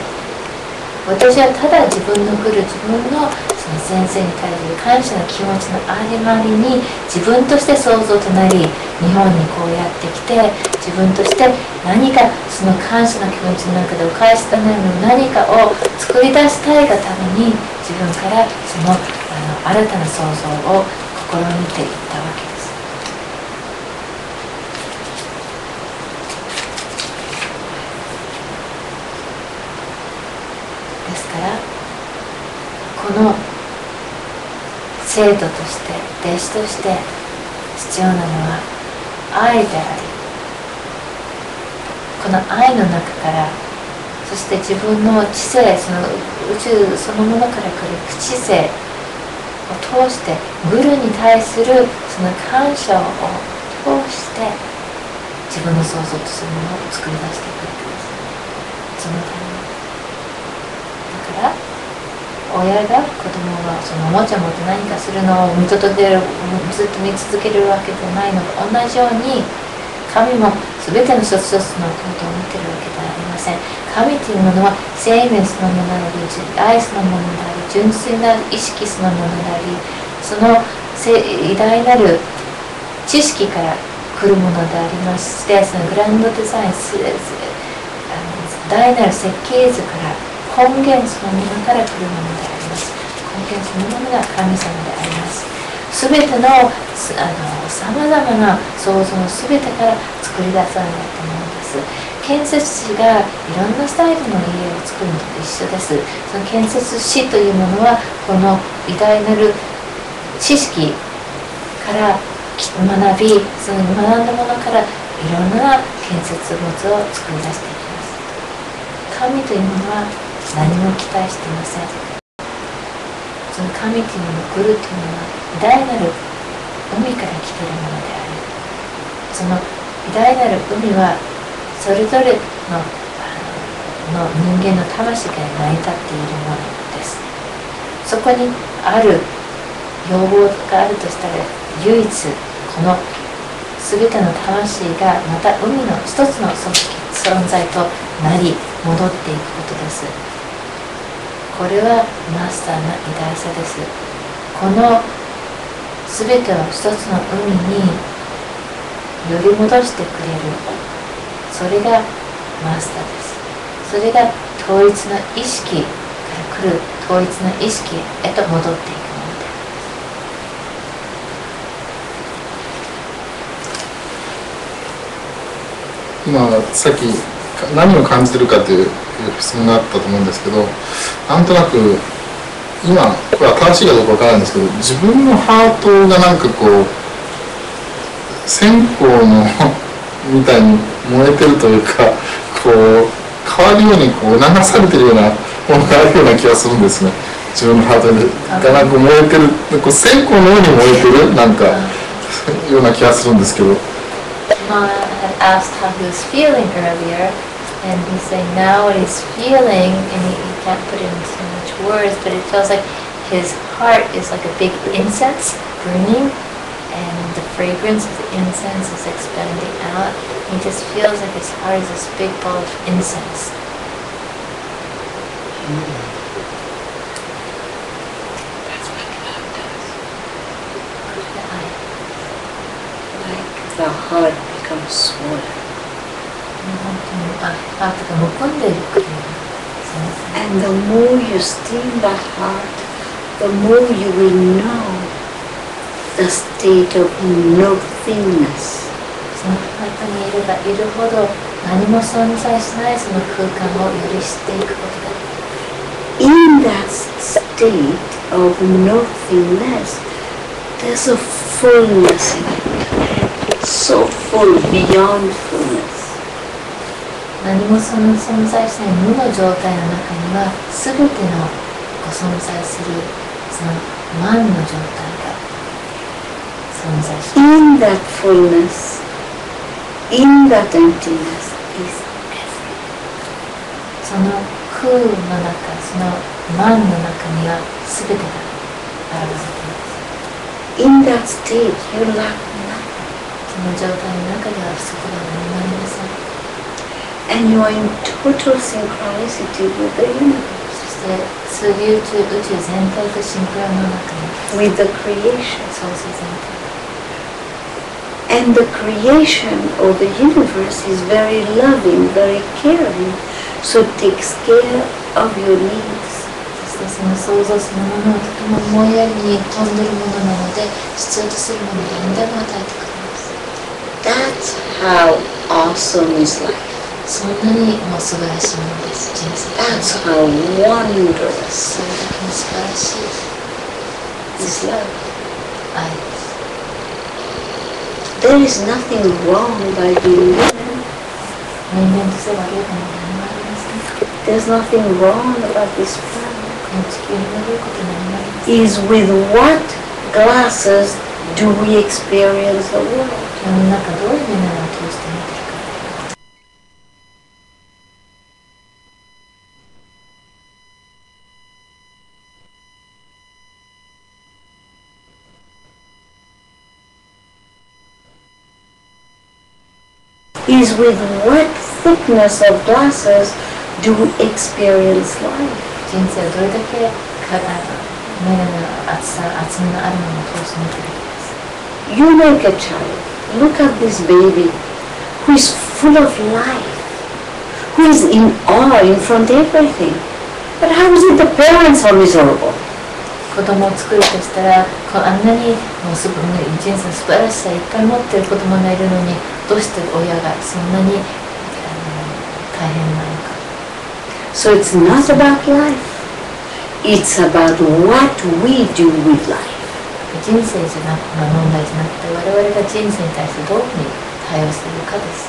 私はただ自分のグル、自分のその先生に対する感謝の気持ちのありまりに自分として創造となり、日本にこうやってきて自分として何かその感謝の気持ちの中でお返しとなる何かを作り出したいがために自分からその新たな創造を試みていったわけです。ですからこの生徒として弟子として必要なのは愛であり、この愛の中からそして自分の知性、その宇宙そのものから来る知性を通してグルに対するその感謝を通して自分の創造とするものを作り出していくわけです。そのためにだから親が子供がそのおもちゃを持って何かするのを見届ける、ずっと見続けるわけではないのと同じように、神も全ての一つ一つのことを見てるわけではありません。神というものは生命そのものであり、愛そのものであり、純粋な意識そのものであり、その偉大なる知識から来るものでありまして、そのグランドデザイン、大なる設計図から根源そのものから来るものであります。根源そのものが神様であります。すべてのさまざまな創造のすべてから作り出されたものです。建設士がいろんなスタイルの家を作るのと一緒です。その建設士というものはこの偉大なる知識から学び、その学んだものからいろんな建設物を作り出していきます。神というものは何も期待していません。その神というもの、グルというものは偉大なる海から来ているものである。その偉大なる海はそれぞれの人間の魂が成り立っているものです。そこにある要望があるとしたら、唯一この全ての魂がまた海の一つの存在となり戻っていくことです。これはマスターの偉大さです。この全てを一つの海により戻してくれる、それがマスターです。それが統一の意識から来る統一の意識へと戻っていくものであります。今さっき何を感じてるかという質問があったと思うんですけど、なんとなく今これは正しいかどうかわからないんですけど、自分のハートがなんかこう線香のみたいに燃えてるというか、こう変わるようにこう流されてるようなものがあるような気がするんですね。自分のハートがなんか燃えてる、こう線香のように燃えてるなんかような気がするんですけど。I had asked how he was feeling earlier, And he's saying now what he's feeling, and he can't put it into much words, but it feels like his heart is like a big incense burning, and the fragrance of the incense is expanding out. He just feels like his heart is this big ball of incense. That's what love does. Like the heart becomes swollen. And the more you steam that heart, the more you will know the state of nothingness. その中にいればいるほど何も存在しないその空間をより知っていくことができる。In that state of nothingness, there's a fullness in it. So full, beyond fullness. 何も存在しない無の状態の中には全ての存在するその満の状態が存在します。In that fullness, in that emptiness is everything. その空の中、その満の中には全てが表れています。In that state, you lack nothing. その状態の中ではそこが何もありません。And you are in total synchronicity with the universe. そして数宇宙全体とシンクロの中に With the creation. 創世全体 And the creation of the universe is very loving, very caring, so it takes care of your needs. そしてその創造そのものをとても思いやりに富んでいるものなので必要とするものを何でも与えてくれます。 That's how awesome is life. そんなにもう素晴らしいものです、人生。 That's how wondrous それだけに素晴らしい is love. 愛です。 There is nothing wrong by being human. 人間として悪いものは何もありません。 There's nothing wrong about this planet. この地球に悪いことは何もありません。 Is with what glasses do we experience the world? 世の中どういう目を通して見てるか。 Is with what thickness of glasses do we experience life? 人生をどれだけ目の厚みのあるものを通して見てるかです。 You make a child. Look at this baby who is full of life, who is in awe in front of everything. But how is it the parents are miserable? 子供を作るとしたらあんなにもう人生の素晴らしさいっぱい持っている子供がいるのにどうして親がそんなに大変なのか。 So it's not about life. It's about what we do with life. 人生じゃなく問題じゃなくて我々が人生に対してどういうふうに対応するかです。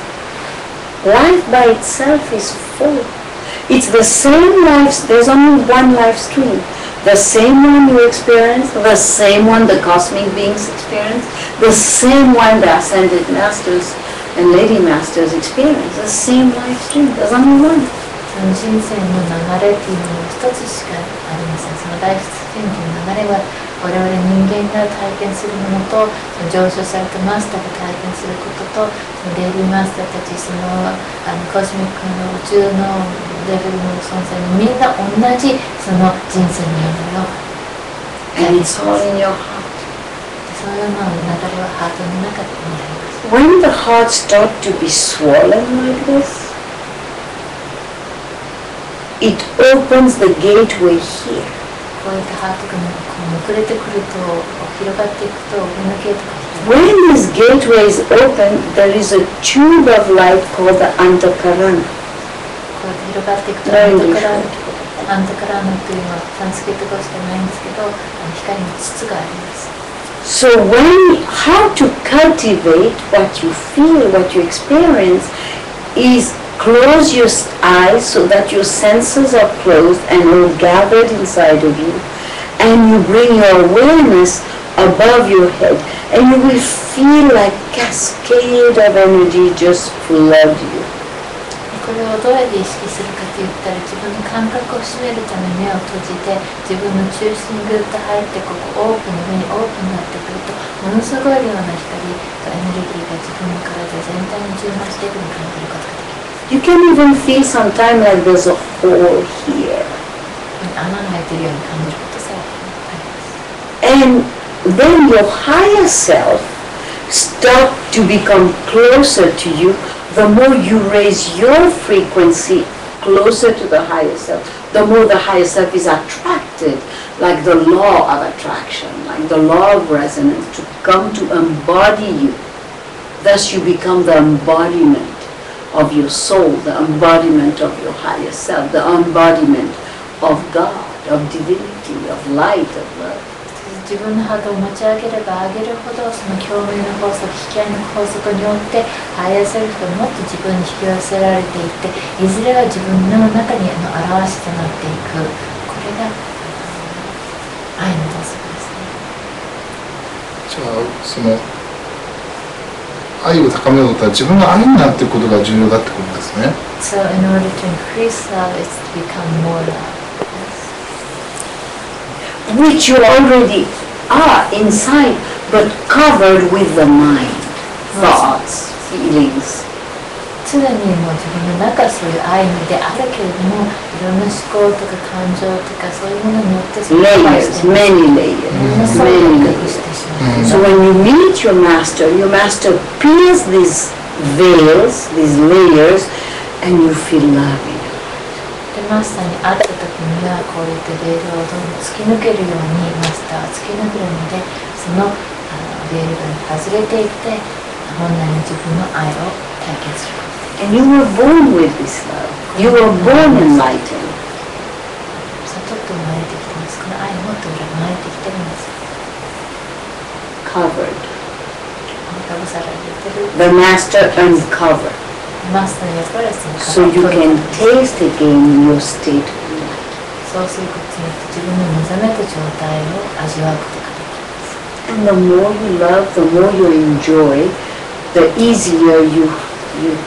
Life by itself is full. It's the same life. There's only one life stream. The same one you experience, the same one the cosmic beings experience, the same one the ascended masters and lady masters experience, the same life stream. There's only one. その人生の流れというのは一つしかありません。そのライフストリームという流れは我々人間が体験するものと上昇されたマスターが体験することとそのレディーマスターたちそのコスミックの宇宙のレベルの存在にみんな同じその人生の流れを And it's all in your heart. その流れはハートの中にあります。 When the heart starts to be swollen like this, it opens the gateway here. こういったハートがこうめくれてくると広がっていくと上のゲートが開く。 When this gateway is open, there is a tube of light called the antakarana. こうやって広がっていくとアンタカラーナというのはサンスクリット語しかないんですけど光の筒があります。 So how to cultivate what you feel, what you experience, is close your eyes so that your senses are closed and all gathered inside of you, and you bring your awareness above your head, and you will feel like cascade of energy just flood you. これをどうやって意識するかといったら、自分の感覚を締めるために目を閉じて、自分の中心にぐっと入って、ここオープンの上にオープンになってくると、ものすごい量の光とエネルギーが自分の体全体に充満していくのを感じることができます。You can even feel sometimes like there's a hole here. 穴が開いているように感じることさえあります。And then your higher self start to become closer to you. The more you raise your frequency closer to the higher self, the more the higher self is attracted, like the law of attraction, like the law of resonance, to come to embody you. Thus you become the embodiment of your soul, the embodiment of your higher self, the embodiment of God, of divinity, of light, of love. 自分のハートを持ち上げれば上げるほど、その共鳴の法則、引き合いの法則によってハイヤーセルフがもっと自分に引き寄せられていって、いずれは自分の中にの表しとなっていく。これが愛の法則ですね。じゃあその愛を高めようとは自分が愛になっていくことが重要だってことですね。So in order to increase love, it's to become more love. Which you already are inside, but covered with the mind, thoughts, feelings. 常にもう自分の中そういう愛であるけれども、いろんな思考とか感情とかそういうものによってそれを隠 Layers, して many layers, そういう many のを隠 layers. してしまう。 So when you meet your master peels these veils, these layers, and you feel loving. でマスターに会った時にはこういったベールをどんどん突き抜けるようにマスターは突き抜けるので、そのベールが外れていって本来の自分の愛を体験すること。 And you were born with this love. You were born enlightened. 悟って生まれてきてます。この愛をもっと生まれてきてるんです。 Covered. かぶさられてる。 The master uncovered. マスターの役割はその So you can taste again your state of life. そうすることによって自分の目覚めた状態を味わうことができます。 And the more you love, the more you enjoy, the easier you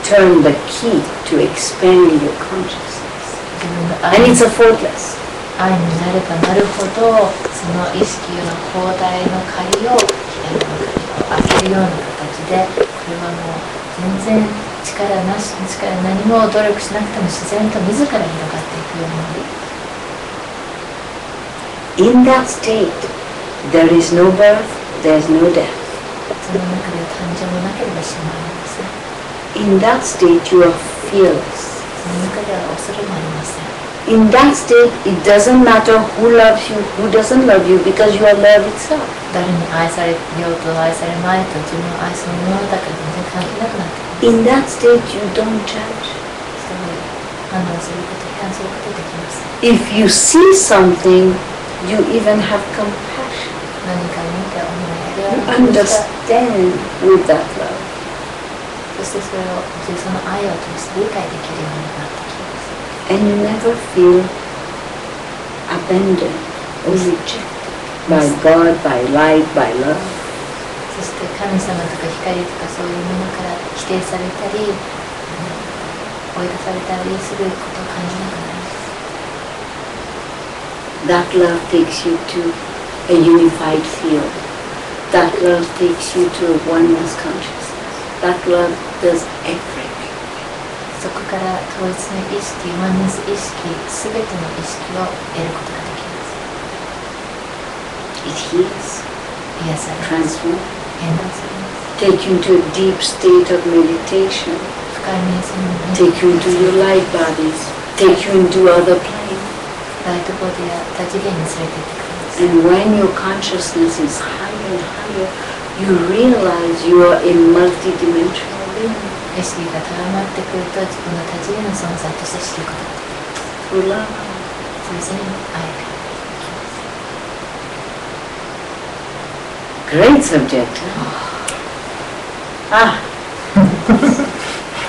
turn the key to expand your consciousness. 自分の And it's effortless. 愛になればなるほど、その意識の広大の鍵を開けるような形で、これはもう全然力なし、何も努力しなくても自然と自ら広がっていくように。In that state, there is no birth, there is no death. その中で誕生もなければ死もありません。 In that state, you are fearless. その中では恐れもありません。 In that state, it doesn't matter who loves you, who doesn't love you, because you are love itself. 誰に愛されようと愛されまいと自分を愛するものだから全然関係なくなってくる。 In that state, you don't judge. そういう判断すること、批判することできます。 If you see something, you even have compassion. 何か見て思 You いやりをした。 understand with that love. そしてそれをその愛を通して理解できるようになってきます。 And you never feel abandoned or rejected by God, by light, by love. そして神様とか光とかそういうものから否定されたり、追い出されたりすることを感じなくなります。 That love takes you to a unified field. That love takes you to a oneness consciousness. That love does everything. そこから統一の意識、ワンネス意識、すべての意識を得ることができます。 It heals, 癒されます。 transforms, 変動されます。 take you into a deep state of meditation, 深い瞑想に take you into your light bodies, take you into other planes. ライトボディや多次元に連れてってくれます。 And when your consciousness is higher and higher, you realize you are a multidimensional being. 意識が高まってくると自分の多次元の存在として知ることができます。 Through love. それぞれの愛が。 Great subject. Ah,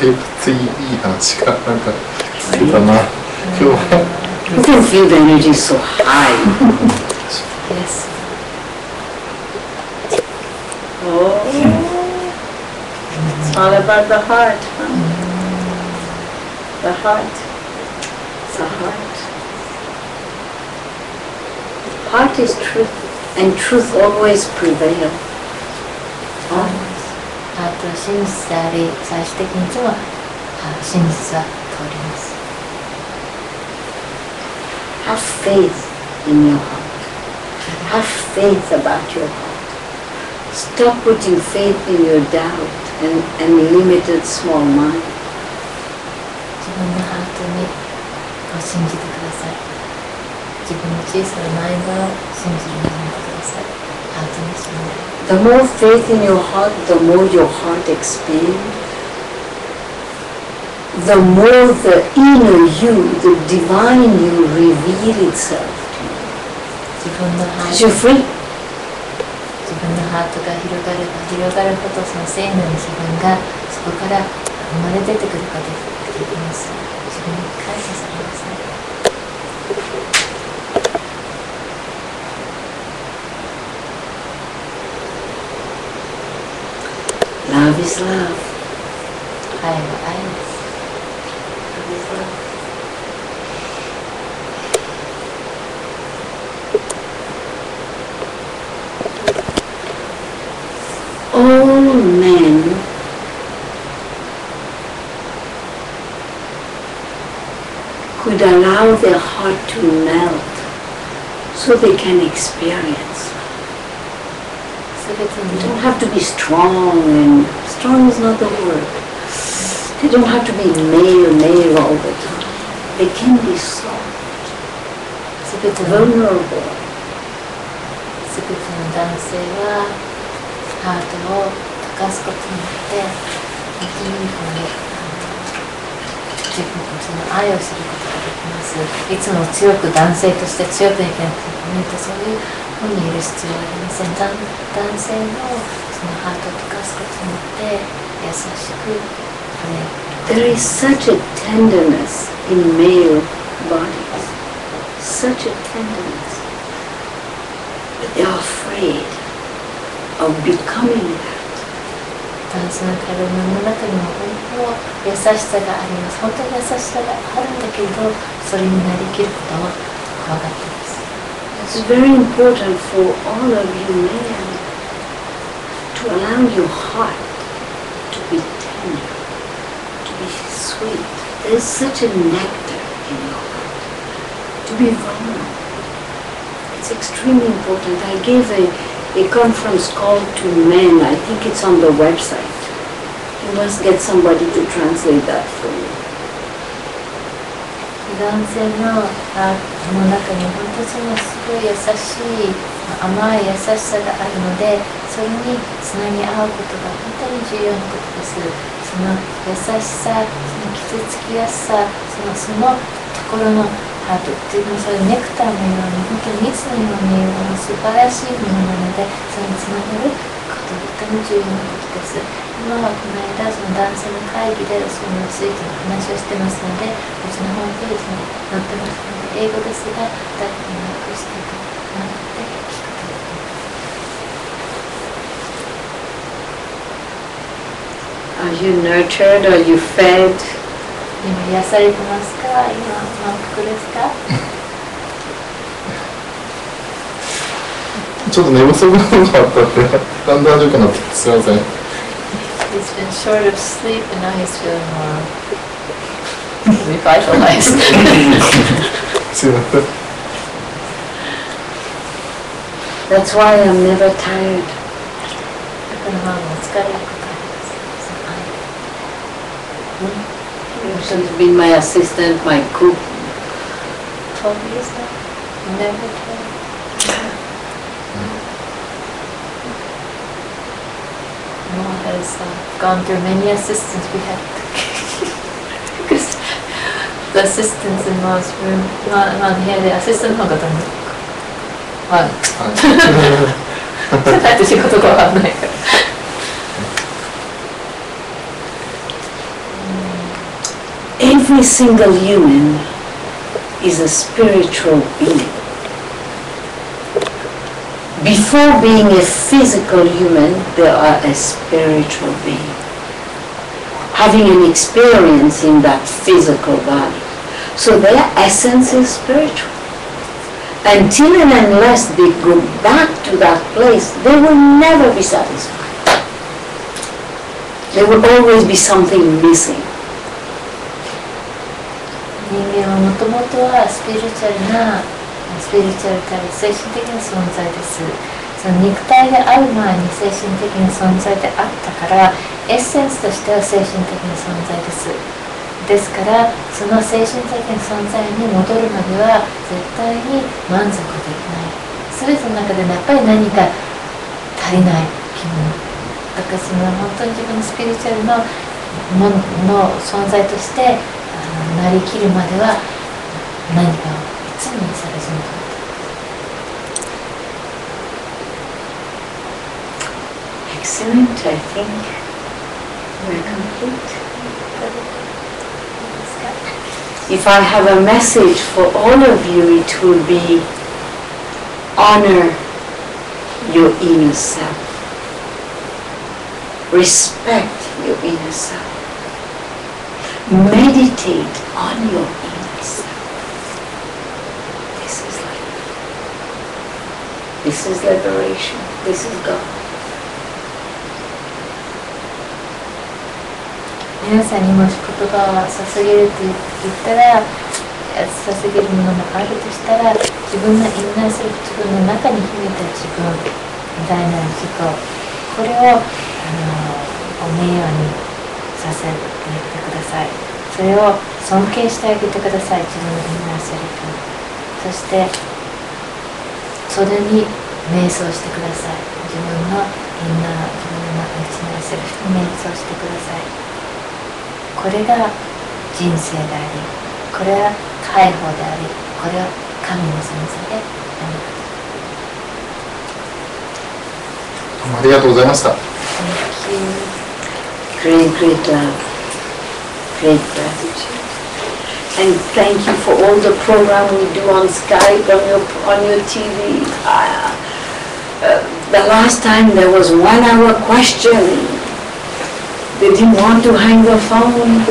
いい話がなんか聞けたな。今日は you can feel the energy so high. Yes. Oh, it's all about the heart. Huh? The heart. The heart. Heart is truth, and truth always prevails. Always. ハートは真実であり、最終的にいつも真実は通ります。Have faith in your heart. Have faith about your heart. Stop putting faith in your doubt and limited small mind. 自分のハートに信じてください。自分の小さなマインドを信じるようになってください。ハートに信じる。The more faith in your heart, the more your heart expands. The more the inner you, the divine you, reveal itself to you. 自分のハー Because ト you're free. 自分のハートが広がれば広がるほど、その聖なる自分がそこから生まれ出てくることができます。自分に感謝されますね。Love is love. 愛は愛です。Love is love. All men could allow their heart to melt so they can experience. すべて They に don't have to be strong, and strong is not the word. They don't have to be male all the time. They can be soft, すべての vulnerable. すべての男性はハートを溶かすことによって本当に自分その愛をすることができます。いつも強く男性として強くいけなくて、そういうふうにいる必要はありません。男性のそのハートを溶かすことによって優しくThere is such a tenderness in male bodies, such a tenderness. But they are afraid of becoming that. 男性の体の中にも本当優しさがあります。本当に優しさがあるんだけど、それになりきることを怖がっています。It's very important for all of you men to allow your heart to be tender, to be sweet. There's such a nectar in your heart. To be vulnerable. It's extremely important. I gave a conference call to men. I think it's on the website. You must get somebody to translate that for you. 男性のハートの中に本当にすごい優しい甘い優しさがあるので、それにつなぎ合うことが本当に重要なことです。その優しさ、その傷つきやすさ、そのところのハートっていうのはそれネクターのように本当に蜜のように素晴らしいものなので、それにつながることがとても重要なことです。今はこの間その男性の会議でそのついての話をしてますので、うちのホームページに載ってますので、英語ですが誰かに訳してもらって聞くといいと思います。 Are you nurtured? Are you fed? 今癒されてますか？今満腹ですか？ちょっと寝不足なのがあったってだんだん良くなってきてすいません。 He's been short of sleep and now he's feeling more revitalized. すいません。 That's why I'm never tired. だからまあもう疲れることあります。You should have been my assistant, my cook. 12 years now? Never tired. Mom has gone through many assistants. We had because the assistants in Mom's room, まあ部屋でアシスタントの方がどんどんまあだって仕事がわかんないから。Every single human is a spiritual being. Before being a physical human, they are a spiritual being. having an experience in that physical body. So their essence is spiritual. Until and unless they go back to that place, they will never be satisfied. There will always be something missing. 人間はもともとはスピリチュアル体、精神的な存在です。その肉体がある前に精神的な存在であったから、エッセンスとしては精神的な存在です。ですから、その精神的な存在に戻るまでは絶対に満足できない。全ての中でやっぱり何か足りない気分。だからその本当に自分のスピリチュアルの存在としてなりきるまでは何かをいつも探し求めて。Excellent, I think we're complete. If I have a message for all of you, it will be honor your inner self. Respect your inner self. Meditate on your inner self. This is life. This is liberation. This is God. 皆さんにもし言葉を捧げると言ったら、捧げるものもあるとしたら、自分のインナーセルフ、自分の中に秘めた自分、偉大なる自己、これを名誉にさせてください。それを尊敬してあげてください、自分のインナーセルフ。そしてそれに瞑想してください。自分のインナー、自分の内なるセルフに瞑想してください。これが人生であり、これは解放であり、これは神の存在であります。どうもありがとうございました。Great, great love, great gratitude, and thank you for all the program we do on Skype, on your TV. The last time there was 1 hour question. They didn't want to hang the phone.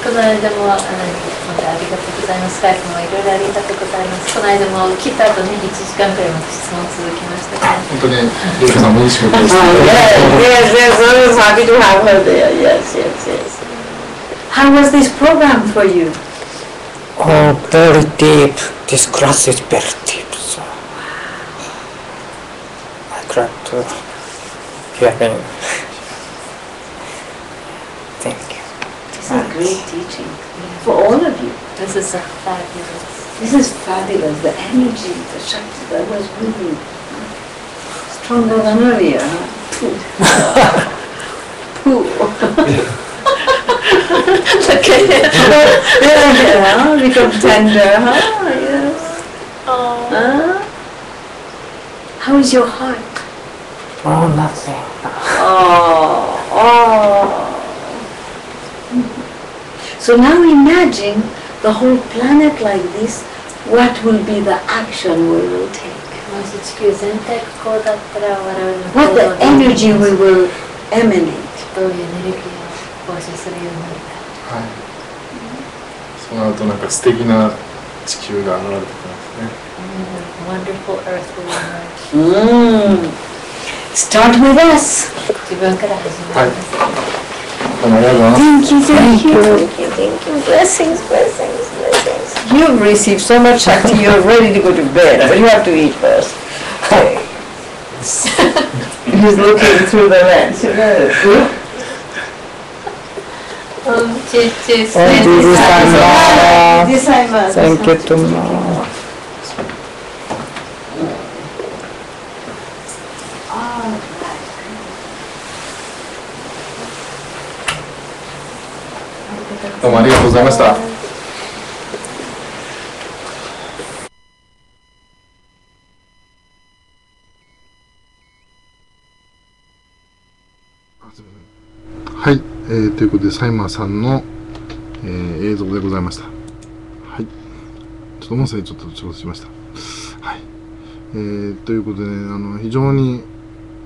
この間もまたありがとうございます。スカイプもいろいろありがとうございます。この間も切った後に1時間くらいまた質問続きましたね。本当にリュウカさんもいい仕事です。Yes, I was happy to have her there. Yes. How was this program for you? Oh, very deep. This class is very deep. So I glad to hearing. Thank you. This is great teaching for all of you. This is fabulous. This is fabulous. The energy, the Shakti that was really stronger than earlier. Pooh. Look at it. Yeah, become tender. Yes. How is your heart? Oh, nothing. So now imagine the whole planet like this. What will be the action we will take? もし地球全体がこうだったら我々の What the energy we will emanate? どういうエネルギーを放射するようになるか。はい。そうなるとなんか素敵な地球が現れてきますね。Wonderful earth will emerge. Start with us. 自分から始めます。どうもありがとうございます。Thank you. Blessings. You've received so much Shakti, you're ready to go to bed, but you have to eat first. He's looking through the lens. Thank you too much. Thank you. どうもありがとうございました。はい、ということでサイマーさんの、映像でございました。はい、ちょっと音声ちょっと調整しました。はい、ということでね、非常に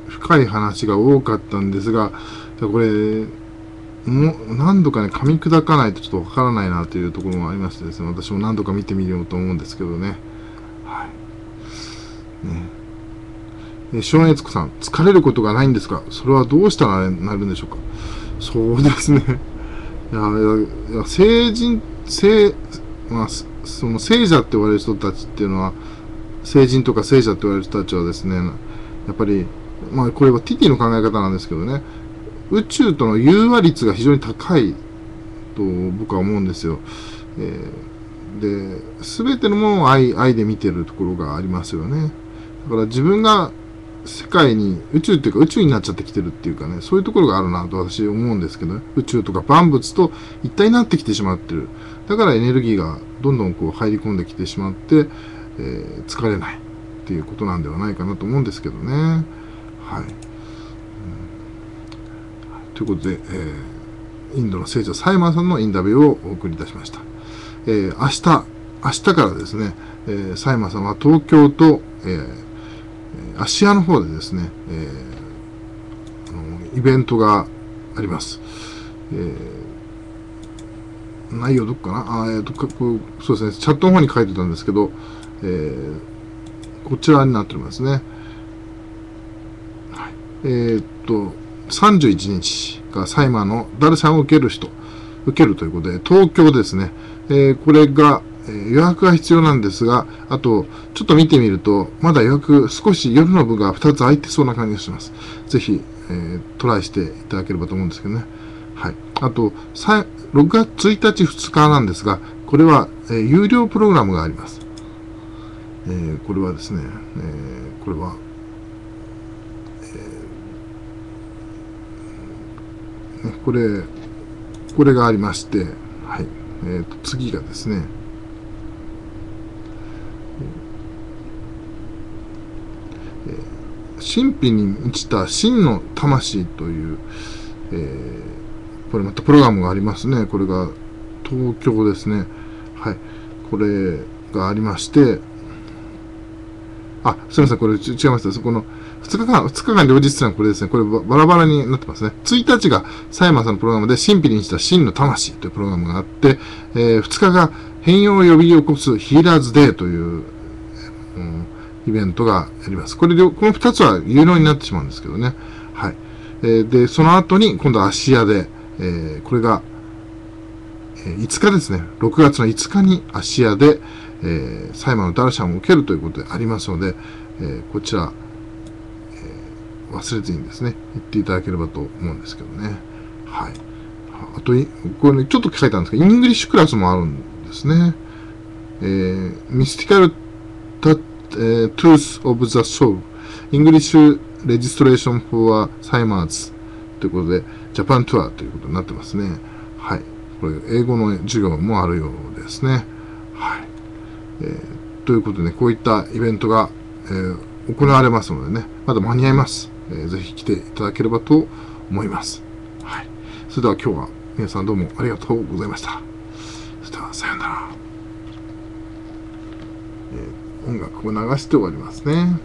深い話が多かったんですが、これ何度かね、噛み砕かないとちょっとわからないなというところもありましてですね、私も何度か見てみようと思うんですけどね。はい。ね。庄悦子さん、疲れることがないんですか？それはどうしたらなるんでしょうか？そうですね。いや、まあ、その聖者って言われる人たちっていうのは、聖人とか聖者って言われる人たちはですね、やっぱり、まあこれはティティの考え方なんですけどね、宇宙との融和率が非常に高いと僕は思うんですよ。で、すべてのものを愛で見てるところがありますよね。だから自分が世界に、宇宙っていうか宇宙になっちゃってきてるっていうかね、そういうところがあるなと私思うんですけどね。宇宙とか万物と一体になってきてしまってる。だからエネルギーがどんどんこう入り込んできてしまって、疲れないっていうことなんではないかなと思うんですけどね。はい。ということで、インドの聖者サイマーさんのインタビューをお送りいたしました。明日からですね、サイマーさんは東京と、芦屋の方でですね、イベントがあります。内容どっかなそうですね、チャットの方に書いてたんですけど、こちらになっておりますね。はい。31日がサイマーのダルシャンを受けるということで、東京ですね。これが、予約が必要なんですが、あと、ちょっと見てみると、まだ予約少し夜の部が2つ空いてそうな感じがします。ぜひ、トライしていただければと思うんですけどね。はい。あと、6月1日2日なんですが、これは、有料プログラムがあります。これはですね、これは、これがありまして、はい。次がですね、神秘に満ちた真の魂という、これまたプログラムがありますね。これが東京ですね。はい。これがありまして、すみません、これ違いました。この2日間両日ってのはこれですね。これバラバラになってますね。1日がサイマーさんのプログラムで神秘に満ちた真の魂というプログラムがあって、2日が変容を呼び起こすヒーラーズデーという、イベントがあります。この2つは有料になってしまうんですけどね。はい。で、その後に今度は芦屋で、これが、5日ですね。6月の5日に芦屋で、サイマーのダルシャンを受けるということでありますので、こちら、忘れずにですね、行っていただければと思うんですけどね。はい。あと、これね、ちょっと書いてあるんですけど、イングリッシュクラスもあるんですね。ミスティカルTruth of the Soul English Registration for Simers ということで、ジャパンツアーということになってますね。はい。これ、英語の授業もあるようですね。はい。ということでね、こういったイベントが、行われますのでね、まだ間に合います。ぜひ来ていただければと思います。はい。それでは今日は皆さんどうもありがとうございました。それではさようなら。音楽を流して終わりますね。